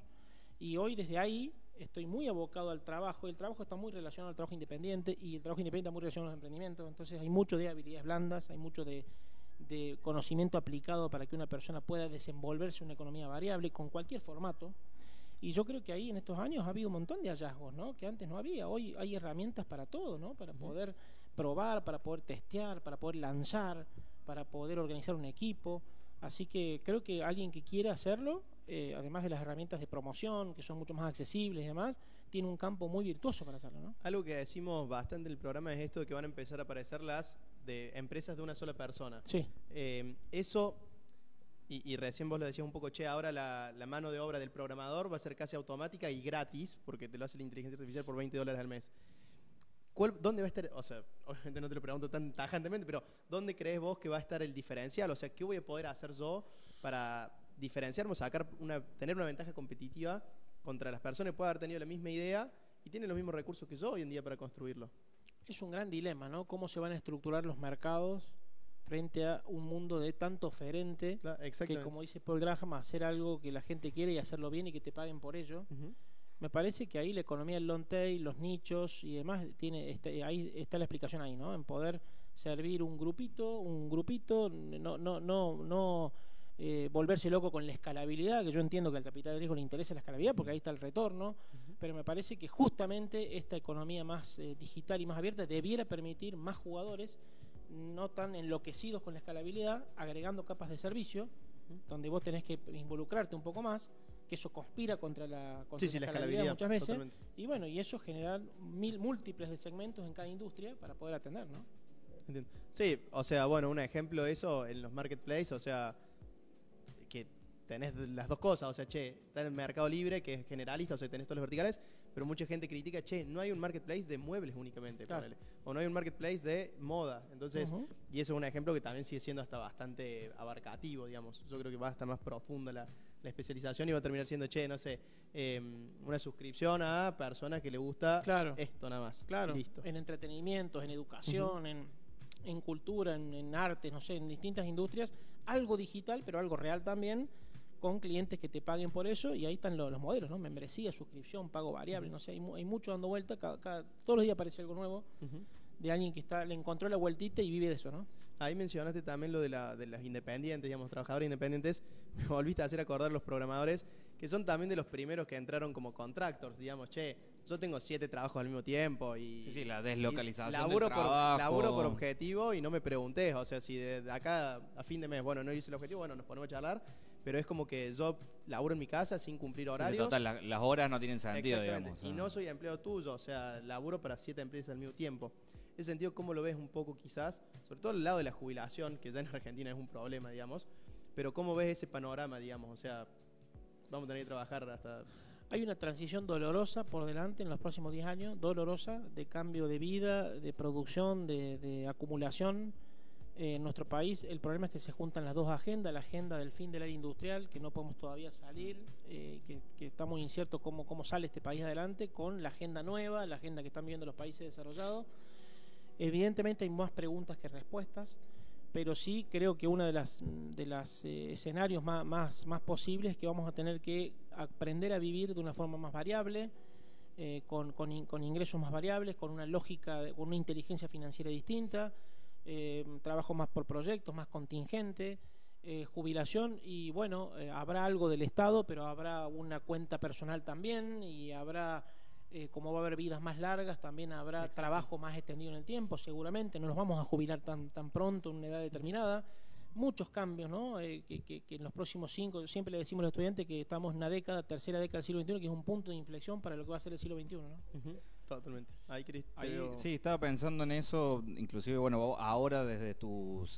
Y hoy desde ahí estoy muy abocado al trabajo. El trabajo está muy relacionado al trabajo independiente, y el trabajo independiente está muy relacionado a los emprendimientos. Entonces hay mucho de habilidades blandas, hay mucho de conocimiento aplicado para que una persona pueda desenvolverse en una economía variable con cualquier formato. Y yo creo que ahí en estos años ha habido un montón de hallazgos, ¿no? Que antes no había. Hoy hay herramientas para todo, ¿no? Para poder probar, para poder testear, para poder lanzar, para poder organizar un equipo. Así que creo que alguien que quiera hacerlo, además de las herramientas de promoción, que son mucho más accesibles y demás, tiene un campo muy virtuoso para hacerlo, ¿no? Algo que decimos bastante en el programa es esto de que van a empezar a aparecer las de empresas de una sola persona. Sí. Eso, y recién vos lo decías un poco, che, ahora la mano de obra del programador va a ser casi automática y gratis, porque te lo hace la inteligencia artificial por $20 al mes. ¿Dónde va a estar? O sea, obviamente no te lo pregunto tan tajantemente, pero ¿dónde crees vos que va a estar el diferencial? O sea, ¿qué voy a poder hacer yo para diferenciarme, tener una ventaja competitiva contra las personas que puedan haber tenido la misma idea y tienen los mismos recursos que yo hoy en día para construirlo? Es un gran dilema, ¿no? ¿Cómo se van a estructurar los mercados frente a un mundo de tanto oferente? Claro, que, como dice Paul Graham, hacer algo que la gente quiere y hacerlo bien y que te paguen por ello? Me parece que ahí la economía del long tail, los nichos y demás, ahí está la explicación ahí, ¿no? En poder servir un grupito, no volverse loco con la escalabilidad, que yo entiendo que al capital de riesgo le interesa la escalabilidad porque ahí está el retorno, pero me parece que justamente esta economía más digital y más abierta debiera permitir más jugadores, no tan enloquecidos con la escalabilidad, agregando capas de servicio, donde vos tenés que involucrarte un poco más, que eso conspira contra la escalabilidad muchas veces, totalmente. Y bueno, y eso genera múltiples de segmentos en cada industria para poder atender, ¿no? Entiendo. Sí, o sea, bueno, un ejemplo de eso en los marketplaces, o sea, que tenés las dos cosas, o sea, che, está en el Mercado Libre, que es generalista, o sea, tenés todos los verticales, pero mucha gente critica, che, no hay un marketplace de muebles únicamente, claro. O no hay un marketplace de moda, entonces, y eso es un ejemplo que también sigue siendo hasta bastante abarcativo, digamos. Yo creo que va a estar más profunda la especialización y va a terminar siendo, che, no sé, una suscripción a personas que le gusta esto nada más. Claro, listo. En entretenimientos, en educación, en cultura, en artes, no sé, en distintas industrias, algo digital, pero algo real también, con clientes que te paguen por eso, y ahí están los modelos, ¿no? Membresía, suscripción, pago variable, no sé, hay mucho dando vuelta, todos los días aparece algo nuevo de alguien que le encontró la vueltita y vive de eso, ¿no? Ahí mencionaste también lo de las independientes, digamos, trabajadores independientes. Me volviste a hacer acordar los programadores, que son también de los primeros que entraron como contractors, digamos, che, yo tengo 7 trabajos al mismo tiempo y... Sí, la deslocalización laburo del trabajo. Laburo por objetivo y no me preguntes, o sea, si de acá a fin de mes, bueno, no hice el objetivo, bueno, nos ponemos a charlar, pero es como que yo laburo en mi casa sin cumplir horarios. Total, las horas no tienen sentido, digamos. Y no soy empleado tuyo, o sea, laburo para 7 empresas al mismo tiempo. Ese sentido, ¿cómo lo ves un poco quizás? Sobre todo al lado de la jubilación, que ya en Argentina es un problema, digamos. Pero ¿cómo ves ese panorama, digamos? O sea, vamos a tener que trabajar hasta... Hay una transición dolorosa por delante en los próximos 10 años, dolorosa, de cambio de vida, de producción, de acumulación. En nuestro país el problema es que se juntan las dos agendas, la agenda del fin del área industrial, que no podemos todavía salir, que está muy incierto cómo sale este país adelante, con la agenda nueva, la agenda que están viviendo los países desarrollados. Evidentemente hay más preguntas que respuestas, pero sí creo que uno de los escenarios más posibles es que vamos a tener que aprender a vivir de una forma más variable, con ingresos más variables, con una lógica, con una inteligencia financiera distinta, trabajo más por proyectos, más contingente, jubilación, y bueno, habrá algo del Estado, pero habrá una cuenta personal también, y habrá... como va a haber vidas más largas, también habrá trabajo más extendido en el tiempo, seguramente. No nos vamos a jubilar tan pronto en una edad determinada. Muchos cambios, ¿no? Que en los próximos 5, siempre le decimos a los estudiantes que estamos en una tercera década del siglo XXI, que es un punto de inflexión para lo que va a ser el siglo XXI, ¿no? Totalmente. Ahí, sí, estaba pensando en eso, inclusive, bueno, ahora desde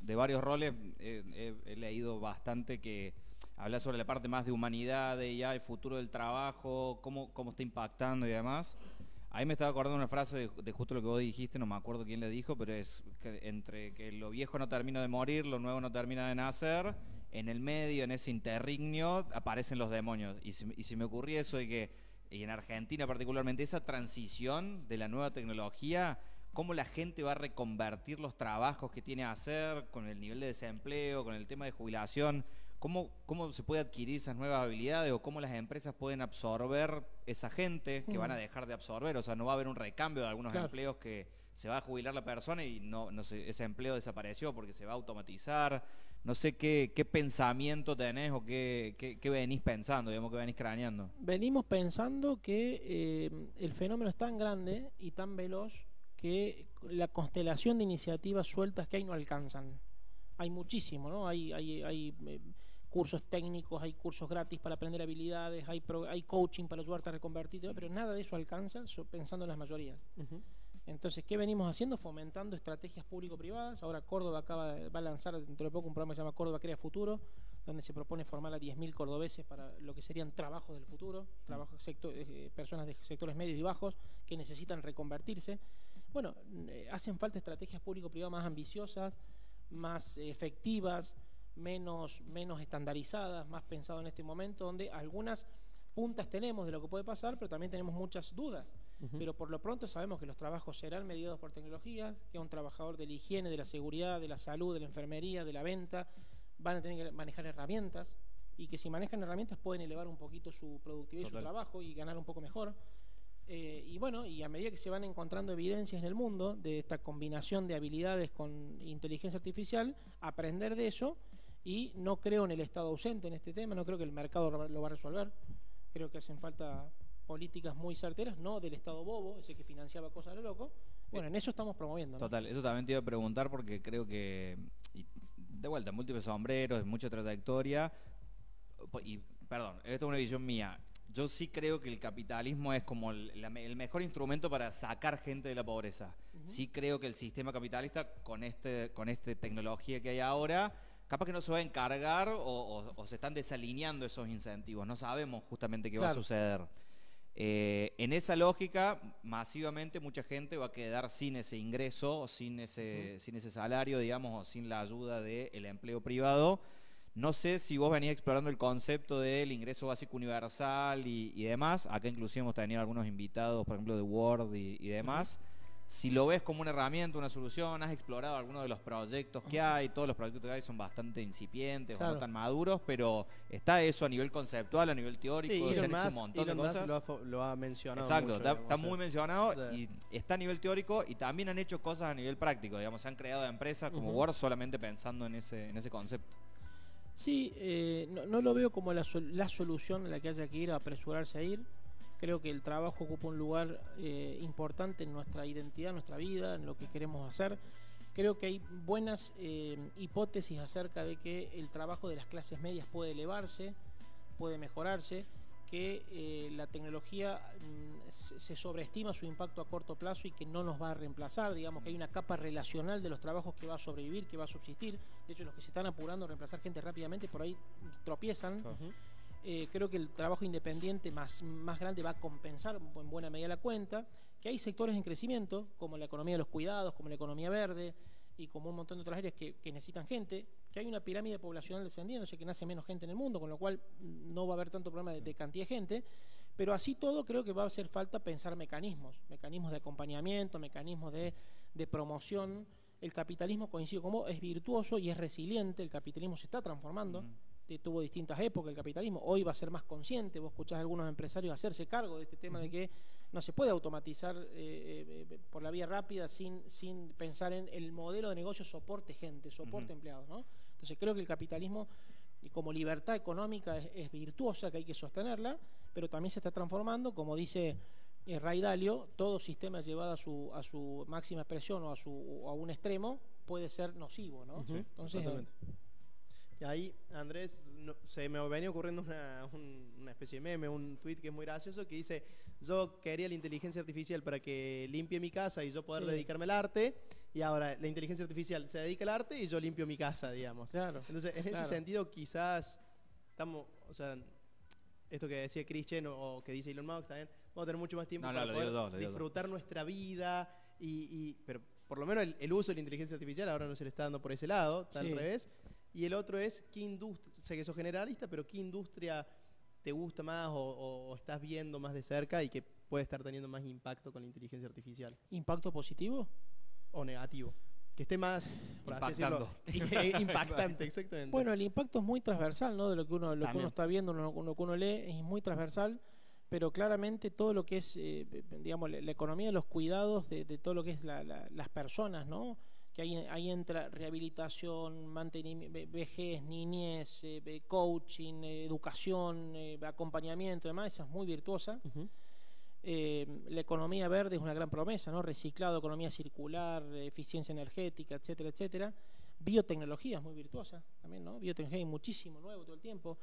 de varios roles he leído bastante que hablar sobre la parte más de humanidad, de ya el futuro del trabajo, cómo está impactando y demás. Ahí me estaba acordando una frase de justo lo que vos dijiste, no me acuerdo quién le dijo, pero es que entre que lo viejo no termina de morir, lo nuevo no termina de nacer, en el medio, en ese interregnio, aparecen los demonios. Y se me ocurría eso de que, y en Argentina particularmente, esa transición de la nueva tecnología, cómo la gente va a reconvertir los trabajos que tiene a hacer con el nivel de desempleo, con el tema de jubilación. ¿Cómo se puede adquirir esas nuevas habilidades o cómo las empresas pueden absorber esa gente que van a dejar de absorber? O sea, no va a haber un recambio de algunos empleos que se va a jubilar la persona y no sé, ese empleo desapareció porque se va a automatizar. No sé qué pensamiento tenés o qué venís pensando, digamos, que venís craneando. Venimos pensando que el fenómeno es tan grande y tan veloz que la constelación de iniciativas sueltas que hay no alcanzan. Hay muchísimo, ¿no? Hay cursos técnicos, hay cursos gratis para aprender habilidades, hay coaching para ayudarte a reconvertirte, pero nada de eso alcanza pensando en las mayorías. Entonces, ¿qué venimos haciendo? Fomentando estrategias público-privadas. Ahora Córdoba va a lanzar dentro de poco un programa que se llama Córdoba Crea Futuro, donde se propone formar a 10.000 cordobeses para lo que serían trabajos del futuro, personas de sectores medios y bajos que necesitan reconvertirse. Bueno, hacen falta estrategias público-privadas más ambiciosas, más efectivas, menos estandarizadas, más pensado en este momento, donde algunas puntas tenemos de lo que puede pasar, pero también tenemos muchas dudas. Pero por lo pronto sabemos que los trabajos serán mediados por tecnologías, que un trabajador de la higiene, de la seguridad, de la salud, de la enfermería, de la venta, van a tener que manejar herramientas, y que si manejan herramientas pueden elevar un poquito su productividad y su trabajo y ganar un poco mejor. Y bueno, y a medida que se van encontrando evidencias en el mundo de esta combinación de habilidades con inteligencia artificial, aprender de eso. Y no creo en el Estado ausente en este tema, no creo que el mercado lo va a resolver. Creo que hacen falta políticas muy certeras, no del Estado bobo, ese que financiaba cosas a lo loco. Bueno, en eso estamos promoviendo, ¿no? Total, eso también te iba a preguntar porque creo que, de vuelta, múltiples sombreros, mucha trayectoria. Y, perdón, esta es una visión mía. Yo sí creo que el capitalismo es como el mejor instrumento para sacar gente de la pobreza. Sí creo que el sistema capitalista, con esta tecnología que hay ahora, capaz que no se va a encargar o se están desalineando esos incentivos. No sabemos justamente qué va a suceder. En esa lógica, masivamente mucha gente va a quedar sin ese ingreso, sin ese salario, digamos, o sin la ayuda del empleo privado. No sé si vos venís explorando el concepto del ingreso básico universal y demás. Acá inclusive hemos tenido algunos invitados, por ejemplo, de Word y demás. Si lo ves como una herramienta, una solución, has explorado algunos de los proyectos que hay. Todos los proyectos que hay son bastante incipientes o no tan maduros, pero está eso a nivel conceptual, a nivel teórico. Sí, se han hecho un montón de cosas. Lo ha mencionado. Exacto, mucho, está muy mencionado y está a nivel teórico y también han hecho cosas a nivel práctico. Digamos, se han creado empresas como Word solamente pensando en ese concepto. Sí, no lo veo como la solución a la que haya que ir, a apresurarse a ir. Creo que el trabajo ocupa un lugar importante en nuestra identidad, en nuestra vida, en lo que queremos hacer. Creo que hay buenas hipótesis acerca de que el trabajo de las clases medias puede elevarse, puede mejorarse, que la tecnología se sobreestima su impacto a corto plazo y que no nos va a reemplazar. Digamos que hay una capa relacional de los trabajos que va a sobrevivir, que va a subsistir. De hecho, los que se están apurando a reemplazar gente rápidamente por ahí tropiezan. Creo que el trabajo independiente más grande va a compensar en buena medida la cuenta, que hay sectores en crecimiento, como la economía de los cuidados, como la economía verde y como un montón de otras áreas que necesitan gente, que hay una pirámide poblacional descendiendo, o sea que nace menos gente en el mundo, con lo cual no va a haber tanto problema de cantidad de gente, pero así todo creo que va a hacer falta pensar mecanismos de acompañamiento, mecanismos de promoción. El capitalismo, coincido con vos, es virtuoso y es resiliente, el capitalismo se está transformando. Tuvo distintas épocas el capitalismo, hoy va a ser más consciente. Vos escuchás a algunos empresarios hacerse cargo de este tema de que no se puede automatizar por la vía rápida sin pensar en el modelo de negocio soporte gente, soporte empleados, ¿no? Entonces creo que el capitalismo como libertad económica es virtuosa, que hay que sostenerla, pero también se está transformando, como dice Ray Dalio, todo sistema llevado a su máxima expresión o a un extremo puede ser nocivo, ¿no? Entonces y ahí, Andrés, se me venía ocurriendo una especie de meme, un tweet que es muy gracioso, que dice: yo quería la inteligencia artificial para que limpie mi casa y yo poder dedicarme al arte, y ahora la inteligencia artificial se dedica al arte y yo limpio mi casa, digamos. Claro. Entonces, en ese sentido, quizás estamos, o sea, esto que decía Christian o que dice Elon Musk también, vamos a tener mucho más tiempo para poder disfrutar nuestra vida, pero por lo menos el uso de la inteligencia artificial ahora no se le está dando por ese lado, está al revés. Y el otro es, ¿qué industria? Sé que sos generalista, pero ¿qué industria te gusta más o estás viendo más de cerca y que puede estar teniendo más impacto con la inteligencia artificial? ¿Impacto positivo? ¿O negativo? Que esté más, por así decirlo, impactante, exactamente. Bueno, el impacto es muy transversal, ¿no? De lo que uno está viendo, lo que uno lee, es muy transversal, pero claramente todo lo que es, digamos, la economía de los cuidados de todo lo que es las personas, ¿no? Que ahí entra rehabilitación, mantenimiento, vejez, niñez, coaching, educación, acompañamiento y demás, esa es muy virtuosa. La economía verde es una gran promesa, ¿no? Reciclado, economía circular, eficiencia energética, etcétera, etcétera. Biotecnología es muy virtuosa también, ¿no? Biotecnología hay muchísimo nuevo todo el tiempo.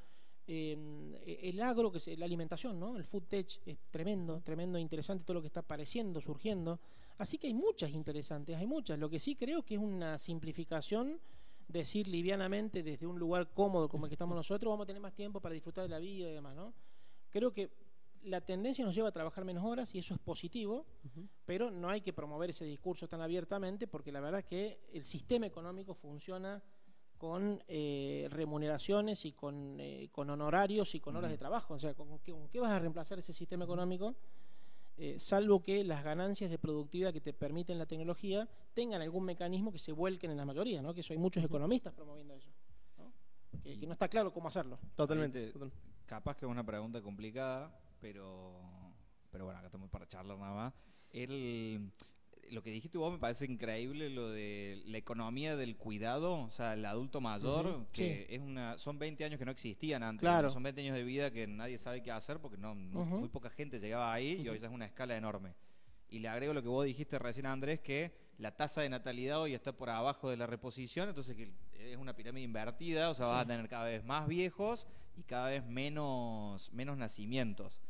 El agro, que es la alimentación, ¿no? El food tech es tremendo, tremendo, interesante todo lo que está apareciendo, surgiendo. Así que hay muchas interesantes, hay muchas. Lo que sí creo que es una simplificación, decir livianamente desde un lugar cómodo como el que estamos nosotros, vamos a tener más tiempo para disfrutar de la vida y demás, ¿no? Creo que la tendencia nos lleva a trabajar menos horas y eso es positivo, pero no hay que promover ese discurso tan abiertamente porque la verdad es que el sistema económico funciona con remuneraciones y con honorarios y con horas de trabajo. O sea, ¿con qué vas a reemplazar ese sistema económico? Salvo que las ganancias de productividad que te permiten la tecnología tengan algún mecanismo que se vuelquen en la mayoría, ¿no? Que eso hay muchos economistas promoviendo eso, ¿no? Que no está claro cómo hacerlo. Totalmente. Capaz que es una pregunta complicada, pero bueno, acá estamos para charlar nada más. Lo que dijiste vos me parece increíble, lo de la economía del cuidado, o sea, el adulto mayor, que son 20 años que no existían antes, claro. Son 20 años de vida que nadie sabe qué hacer porque muy poca gente llegaba ahí y hoy ya es una escala enorme. Y le agrego lo que vos dijiste recién, Andrés, que la tasa de natalidad hoy está por abajo de la reposición, entonces que es una pirámide invertida, o sea, vas a tener cada vez más viejos y cada vez menos nacimientos.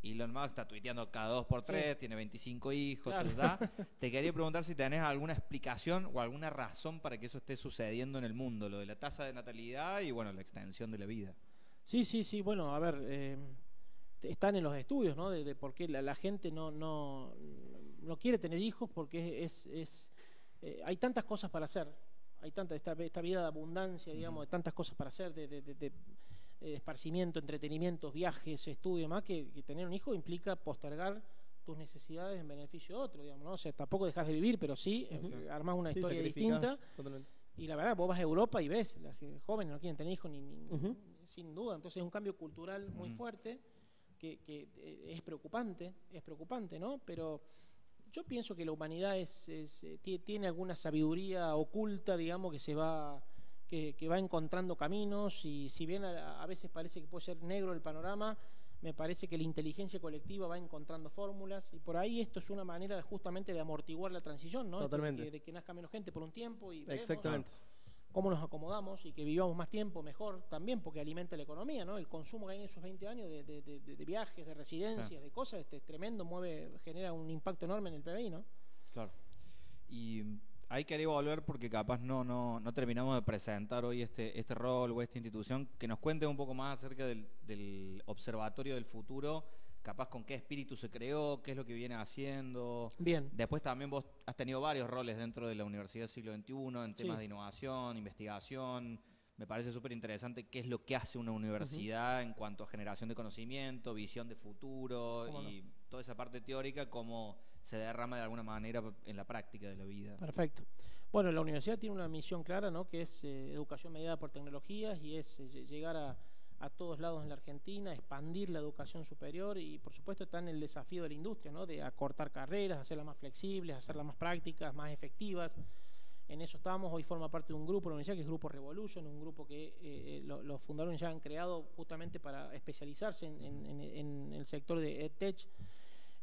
Elon Musk está tuiteando cada 2x3, tiene 25 hijos, claro. Te quería preguntar si tenés alguna explicación o alguna razón para que eso esté sucediendo en el mundo, lo de la tasa de natalidad y, bueno, la extensión de la vida. Sí, bueno, a ver, están en los estudios, ¿no? De por qué la gente no quiere tener hijos porque hay tantas cosas para hacer, hay esta vida de abundancia, digamos, de tantas cosas para hacer, de esparcimiento, entretenimientos, viajes, estudio y demás, que tener un hijo implica postergar tus necesidades en beneficio de otro, digamos, ¿no? O sea, tampoco dejas de vivir, pero sí armás una historia distinta. Totalmente. Y la verdad, vos vas a Europa y ves, los jóvenes no quieren tener hijos sin duda, entonces es un cambio cultural muy fuerte que es preocupante, ¿no? Pero yo pienso que la humanidad tiene alguna sabiduría oculta, digamos, que va encontrando caminos, y si bien a veces parece que puede ser negro el panorama, me parece que la inteligencia colectiva va encontrando fórmulas, y por ahí esto es una manera justamente de amortiguar la transición, ¿no? Totalmente. De que nazca menos gente por un tiempo y exactamente cómo nos acomodamos y que vivamos más tiempo mejor también, porque alimenta la economía, ¿no? El consumo que hay en esos 20 años de viajes, de residencias, de cosas, es tremendo, genera un impacto enorme en el PBI, ¿no? Claro. Y ahí quería volver porque capaz no terminamos de presentar hoy este rol o esta institución, que nos cuente un poco más acerca del Observatorio del Futuro, capaz con qué espíritu se creó, qué es lo que viene haciendo. Bien. Después también vos has tenido varios roles dentro de la Universidad del Siglo XXI en temas de innovación, investigación. Me parece súper interesante qué es lo que hace una universidad en cuanto a generación de conocimiento, visión de futuro y toda esa parte teórica, cómo se derrama de alguna manera en la práctica de la vida. Perfecto. Bueno, la universidad tiene una misión clara, ¿no? Que es educación mediada por tecnologías, y es llegar a todos lados en la Argentina, expandir la educación superior, y por supuesto está en el desafío de la industria, ¿no? De acortar carreras, hacerlas más flexibles, hacerlas más prácticas, más efectivas. En eso estamos. Hoy forma parte de un grupo de la universidad que es Grupo Revolution, un grupo que los fundadores ya han creado justamente para especializarse en el sector de EdTech.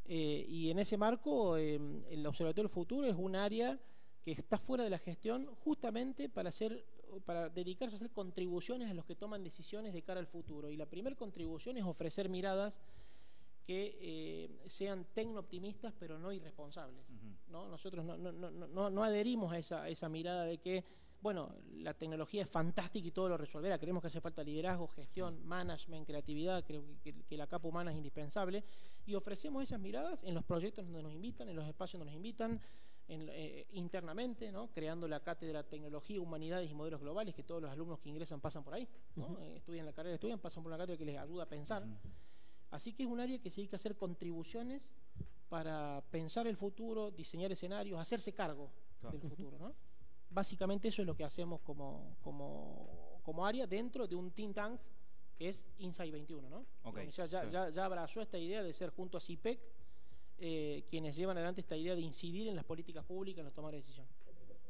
Y en ese marco, el Observatorio del Futuro es un área que está fuera de la gestión justamente para dedicarse a hacer contribuciones a los que toman decisiones de cara al futuro. Y la primera contribución es ofrecer miradas que sean tecno-optimistas pero no irresponsables, ¿no? Nosotros no adherimos a esa mirada de que bueno, la tecnología es fantástica y todo lo resolverá. Creemos que hace falta liderazgo, gestión, management, creatividad. Creo que la capa humana es indispensable. Y ofrecemos esas miradas en los proyectos donde nos invitan, en los espacios donde nos invitan, internamente, ¿no? Creando la cátedra Tecnología, Humanidades y Modelos Globales, que todos los alumnos que ingresan pasan por ahí, ¿no? Estudian la carrera, pasan por una cátedra que les ayuda a pensar. Así que es un área que se dedica a hacer contribuciones para pensar el futuro, diseñar escenarios, hacerse cargo del futuro, ¿no? Básicamente eso es lo que hacemos como área dentro de un think tank que es Insight 21, ¿no? Okay, ya abrazó esta idea de ser junto a CIPEC quienes llevan adelante esta idea de incidir en las políticas públicas, en los tomas de decisión.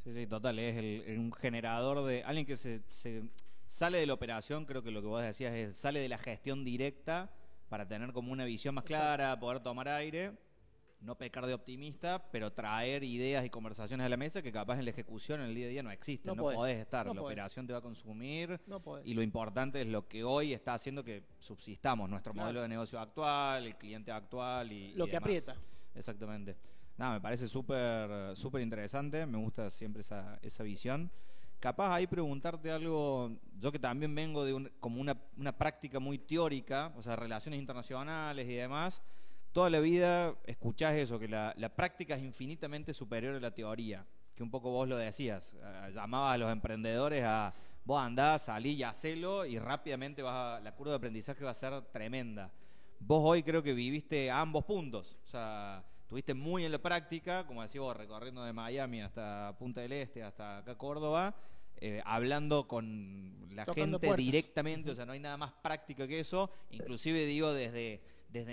Sí, total, es un generador de alguien que se sale de la operación. Creo que lo que vos decías es sale de la gestión directa para tener como una visión más clara, poder tomar aire, no pecar de optimista, pero traer ideas y conversaciones a la mesa que capaz en la ejecución en el día a día no existen, no podés estar, la operación te va a consumir, y lo importante es lo que hoy está haciendo que subsistamos, nuestro modelo de negocio actual, el cliente actual y lo que demás. aprieta. Exactamente. Nada, me parece súper interesante, me gusta siempre esa visión. Capaz ahí preguntarte algo, yo que también vengo de como una práctica muy teórica, o sea, relaciones internacionales y demás. Toda la vida escuchás eso, que la práctica es infinitamente superior a la teoría, que un poco vos lo decías, llamabas a los emprendedores a vos andás, salí y hacelo y rápidamente la curva de aprendizaje va a ser tremenda. Vos hoy creo que viviste ambos puntos, o sea, estuviste muy en la práctica, como decís vos, recorriendo de Miami hasta Punta del Este, hasta acá Córdoba, hablando con la Tocando gente puertas directamente, o sea, no hay nada más práctico que eso, inclusive digo desde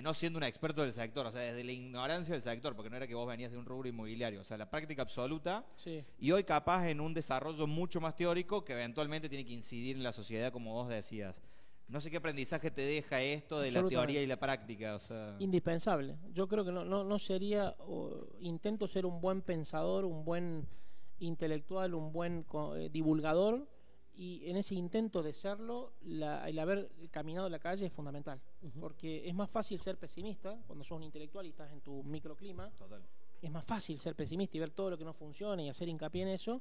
no siendo un experto del sector, o sea, desde la ignorancia del sector, porque no era que vos venías de un rubro inmobiliario, o sea, la práctica absoluta, y hoy capaz en un desarrollo mucho más teórico que eventualmente tiene que incidir en la sociedad, como vos decías. No sé qué aprendizaje te deja esto de la teoría y la práctica, o sea... Indispensable. Yo creo que no sería... intento ser un buen pensador, un buen intelectual, un buen divulgador, y en ese intento de serlo, el haber caminado la calle es fundamental, porque es más fácil ser pesimista cuando sos un intelectual y estás en tu microclima. Total. Es más fácil ser pesimista y ver todo lo que no funciona y hacer hincapié en eso,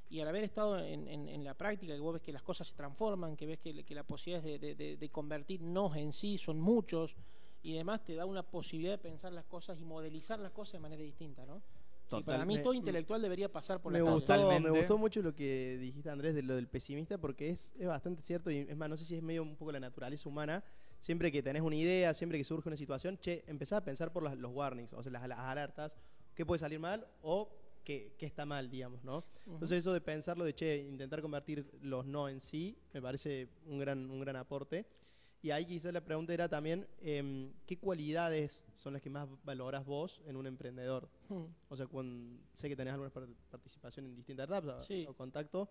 y al haber estado en la práctica, que vos ves que las cosas se transforman, que ves que la posibilidad de convertir nos en sí son muchos, y además te da una posibilidad de pensar las cosas y modelizar las cosas de manera distinta, ¿no? Y para mí todo intelectual debería pasar por me gustó mucho lo que dijiste, Andrés, de lo del pesimista, porque es bastante cierto, y es más, no sé si es medio un poco la naturaleza humana. Siempre que tenés una idea, siempre que surge una situación, empezás a pensar por los warnings, o sea, las alertas, qué puede salir mal o qué está mal, digamos, ¿no? Entonces eso de pensarlo, de intentar convertir los no en sí, me parece un gran aporte. Y ahí quizás la pregunta era también, ¿qué cualidades son las que más valorás vos en un emprendedor? O sea, sé que tenés alguna participación en distintas etapas o contacto.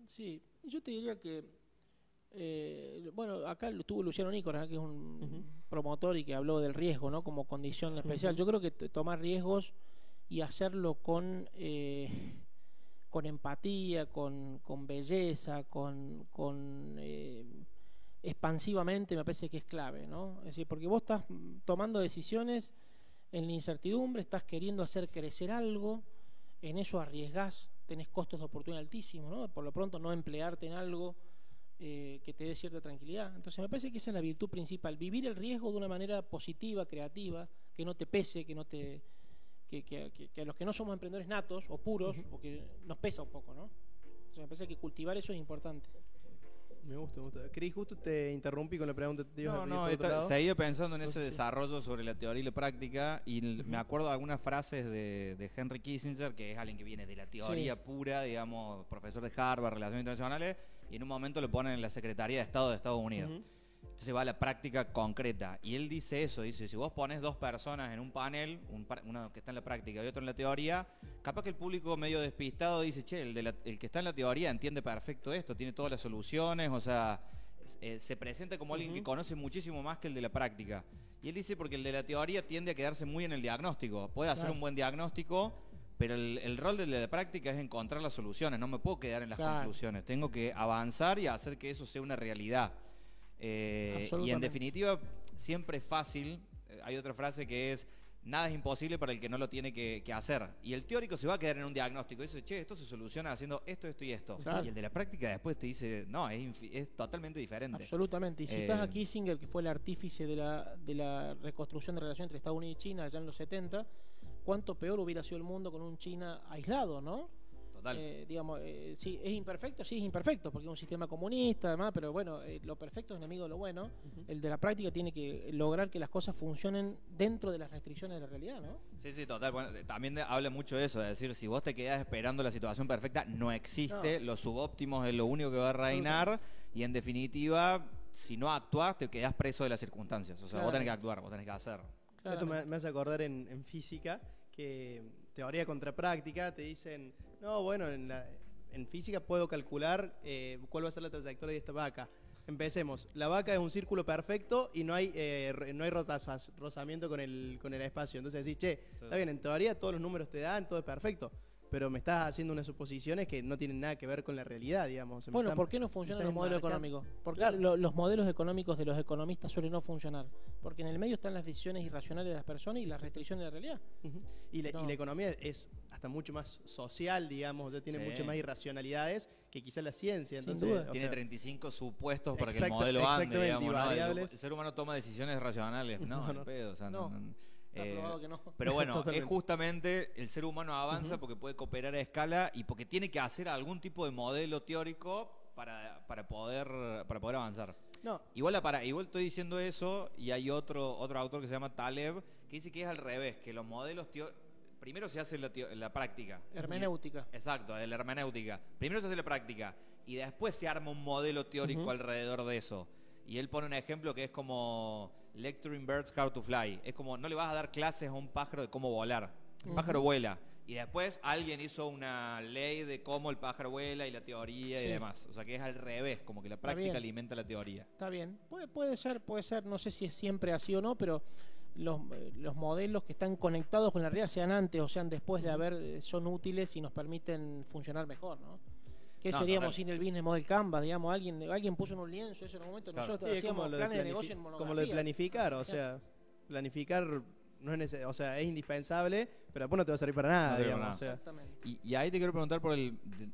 Sí, yo te diría que, bueno, acá estuvo Luciano Nícola, que es un promotor y que habló del riesgo, ¿no? Como condición especial. Yo creo que tomar riesgos y hacerlo con empatía, con belleza, expansivamente, me parece que es clave, ¿no? Es decir, porque vos estás tomando decisiones en la incertidumbre, estás queriendo hacer crecer algo, en eso arriesgás, tenés costos de oportunidad altísimos, ¿no? Por lo pronto no emplearte en algo que te dé cierta tranquilidad. Entonces me parece que esa es la virtud principal, vivir el riesgo de una manera positiva, creativa, que no te pese, que a los que no somos emprendedores natos o puros, o que nos pesa un poco, ¿no? Entonces me parece que cultivar eso es importante. Me gusta. Cris, justo te interrumpí con la pregunta. Seguí pensando en ese desarrollo sobre la teoría y la práctica, y me acuerdo de algunas frases de Henry Kissinger, que es alguien que viene de la teoría pura, digamos, profesor de Harvard, Relaciones Internacionales, y en un momento lo ponen en la Secretaría de Estado de Estados Unidos. Entonces va a la práctica concreta, y él dice eso, dice, si vos pones dos personas en un panel, uno que está en la práctica y otro en la teoría, capaz que el público medio despistado dice, che, el que está en la teoría entiende perfecto esto, tiene todas las soluciones, o sea, se presenta como alguien que conoce muchísimo más que el de la práctica. Y él dice, porque el de la teoría tiende a quedarse muy en el diagnóstico, puede hacer un buen diagnóstico, pero el rol del de la práctica es encontrar las soluciones, no me puedo quedar en las conclusiones, tengo que avanzar y hacer que eso sea una realidad. Y en definitiva siempre es fácil, hay otra frase que es nada es imposible para el que no lo tiene que hacer. Y el teórico se va a quedar en un diagnóstico. Dice, che, esto se soluciona haciendo esto, esto y esto. Claro. Y el de la práctica después te dice, no, es totalmente diferente. Absolutamente. Y citas a Kissinger, que fue el artífice de la reconstrucción de relaciones entre Estados Unidos y China allá en los 70, cuánto peor hubiera sido el mundo con un China aislado, ¿no? Digamos, sí, es imperfecto, porque es un sistema comunista, además, pero bueno, lo perfecto es enemigo de lo bueno. El de la práctica tiene que lograr que las cosas funcionen dentro de las restricciones de la realidad, ¿no? Sí, total. Bueno, también habla mucho de eso, de decir, si vos te quedás esperando la situación perfecta, no existe, lo subóptimo es lo único que va a reinar, y en definitiva, si no actuás, te quedás preso de las circunstancias. O sea, vos tenés que actuar, vos tenés que hacer. Esto me hace acordar en física, que teoría contra práctica, te dicen, no, bueno, en física puedo calcular cuál va a ser la trayectoria de esta vaca. Empecemos. La vaca es un círculo perfecto y no hay rozamiento con el espacio. Entonces decís, che, está bien, en teoría todos los números te dan, todo es perfecto, pero me estás haciendo unas suposiciones que no tienen nada que ver con la realidad, digamos. Bueno, ¿por qué no funcionan los modelos económicos? Porque los modelos económicos de los economistas suelen no funcionar. Porque en el medio están las decisiones irracionales de las personas y las restricciones de la realidad. Y la economía es hasta mucho más social, digamos, ya tiene mucho más irracionalidades que quizás la ciencia. Entonces, sin duda. Tiene 35 supuestos para que el modelo ande, digamos, ¿no? El ser humano toma decisiones racionales. No. Pedo, o sea, no. Que no. Pero bueno, es justamente el ser humano avanza porque puede cooperar a escala y porque tiene que hacer algún tipo de modelo teórico para poder avanzar. No. Igual estoy diciendo eso, y hay otro autor que se llama Taleb que dice que es al revés, que los modelos primero se hace la práctica. Hermenéutica. Exacto, la hermenéutica. Primero se hace la práctica y después se arma un modelo teórico alrededor de eso. Y él pone un ejemplo que es como lecturing birds how to fly. Es como, no le vas a dar clases a un pájaro de cómo volar. El pájaro vuela. Y después alguien hizo una ley de cómo el pájaro vuela y la teoría y demás. O sea que es al revés, como que la práctica alimenta la teoría. Está bien. Puede ser, no sé si es siempre así o no, pero los modelos que están conectados con la realidad, sean antes o sean después de haber, son útiles y nos permiten funcionar mejor, ¿no? ¿Qué seríamos sin el business model Canvas? Digamos, alguien puso en un lienzo eso en un momento. Nosotros hacíamos planes de negocio en monografía. Como lo de planificar, o sea, planificar no es necesario, o sea, es indispensable, pero después no te va a servir para nada, digamos. O sea. Y ahí te quiero preguntar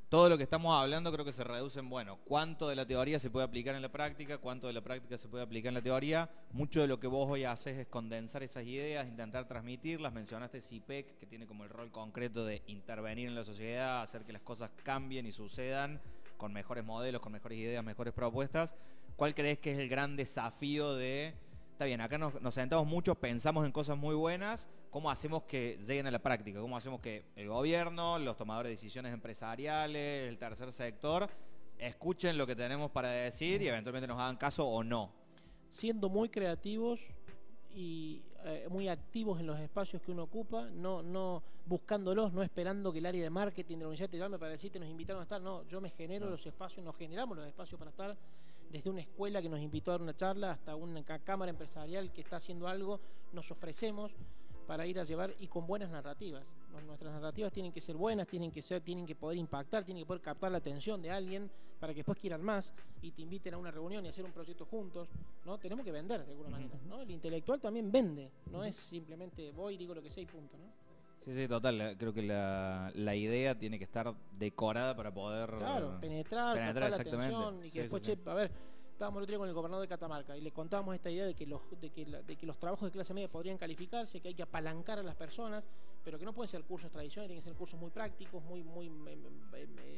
todo lo que estamos hablando. Creo que se reduce en, bueno, cuánto de la teoría se puede aplicar en la práctica, cuánto de la práctica se puede aplicar en la teoría. Mucho de lo que vos hoy haces es condensar esas ideas, intentar transmitirlas. Mencionaste CIPEC, que tiene como el rol concreto de intervenir en la sociedad, hacer que las cosas cambien y sucedan con mejores modelos, con mejores ideas, mejores propuestas. ¿Cuál crees que es el gran desafío de... Está bien, acá nos sentamos mucho, pensamos en cosas muy buenas, ¿cómo hacemos que lleguen a la práctica? ¿Cómo hacemos que el gobierno, los tomadores de decisiones empresariales, el tercer sector, escuchen lo que tenemos para decir y eventualmente nos hagan caso o no? Siendo muy creativos y muy activos en los espacios que uno ocupa, no buscándolos, no esperando que el área de marketing de la universidad te llame para decirte nos invitaron a estar. No, yo me genero los espacios, nos generamos los espacios para estar. Desde una escuela que nos invitó a dar una charla hasta una cámara empresarial que está haciendo algo, nos ofrecemos para ir a llevar, y con buenas narrativas. Nuestras narrativas tienen que ser buenas, tienen que poder impactar, tienen que poder captar la atención de alguien para que después quieran más y te inviten a una reunión y hacer un proyecto juntos, ¿no? Tenemos que vender de alguna manera, ¿no? El intelectual también vende, no es simplemente voy, digo lo que sé y punto, ¿no? Sí, total. Creo que la idea tiene que estar decorada para poder... Claro, penetrar captar la atención y que después, sí. A ver, estábamos el otro día con el gobernador de Catamarca y le contábamos esta idea de que los trabajos de clase media podrían calificarse, que hay que apalancar a las personas, pero que no pueden ser cursos tradicionales, tienen que ser cursos muy prácticos, muy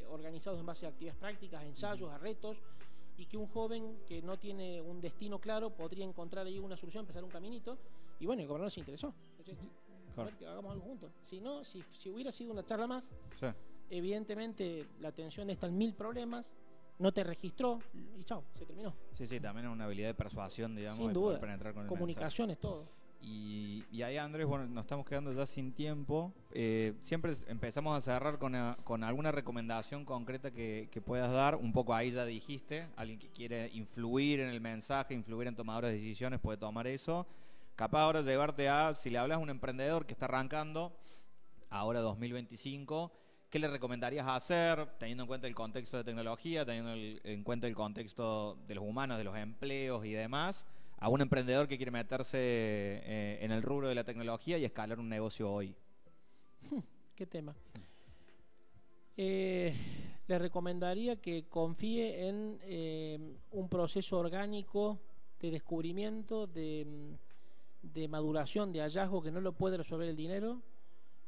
organizados en base a actividades prácticas, a ensayos, a retos, y que un joven que no tiene un destino claro podría encontrar ahí una solución, empezar un caminito, y bueno, el gobernador se interesó. A ver, que hagamos algo juntos. Si no, si hubiera sido una charla más, evidentemente la atención está en 1000 problemas, no te registró y chao, se terminó. Sí, también es una habilidad de persuasión, digamos, sin de duda, poder penetrar con el comunicaciones, mensaje. todo. Y ahí, Andrés, bueno, nos estamos quedando ya sin tiempo. Siempre empezamos a cerrar con alguna recomendación concreta que puedas dar. Un poco ahí ya dijiste, alguien que quiere influir en el mensaje, influir en tomadores de decisiones puede tomar eso. Capaz ahora llevarte si le hablas a un emprendedor que está arrancando, ahora 2025, ¿qué le recomendarías hacer, teniendo en cuenta el contexto de tecnología, teniendo en cuenta el contexto de los humanos, de los empleos y demás, a un emprendedor que quiere meterse en el rubro de la tecnología y escalar un negocio hoy? ¿Qué tema? Le recomendaría que confíe en un proceso orgánico de descubrimiento, de maduración, de hallazgo, que no lo puede resolver el dinero,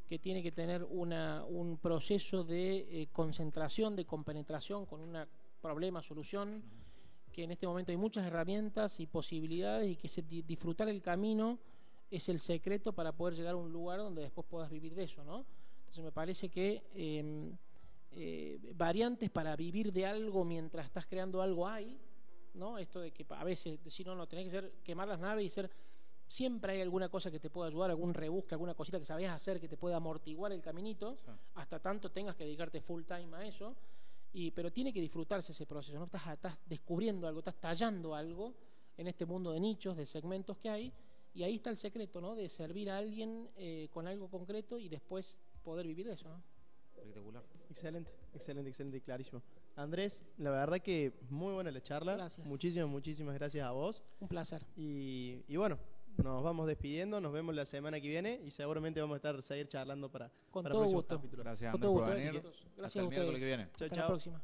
que tiene que tener un proceso de concentración, de compenetración con un problema, solución, que en este momento hay muchas herramientas y posibilidades, y que disfrutar el camino es el secreto para poder llegar a un lugar donde después puedas vivir de eso, ¿no? Entonces me parece que variantes para vivir de algo mientras estás creando algo hay, ¿no? Esto de que a veces decir no, tenés que quemar las naves y ser... Siempre hay alguna cosa que te pueda ayudar, algún rebusque, alguna cosita que sabías hacer que te pueda amortiguar el caminito, sí, hasta tanto tengas que dedicarte full time a eso, pero tiene que disfrutarse ese proceso, ¿no? Estás descubriendo algo, estás tallando algo en este mundo de nichos, de segmentos que hay, y ahí está el secreto, ¿no? De servir a alguien con algo concreto y después poder vivir de eso, ¿no? Espectacular. Excelente, clarísimo. Andrés, la verdad que muy buena la charla. Gracias. Muchísimas gracias a vos. Un placer. Y bueno, nos vamos despidiendo, nos vemos la semana que viene y seguramente vamos a seguir charlando para todo próximos gusto. capítulos. Gracias, Con Andrés, todo por gusto. venir. Gracias Hasta a el ustedes. miércoles que viene. Hasta la próxima.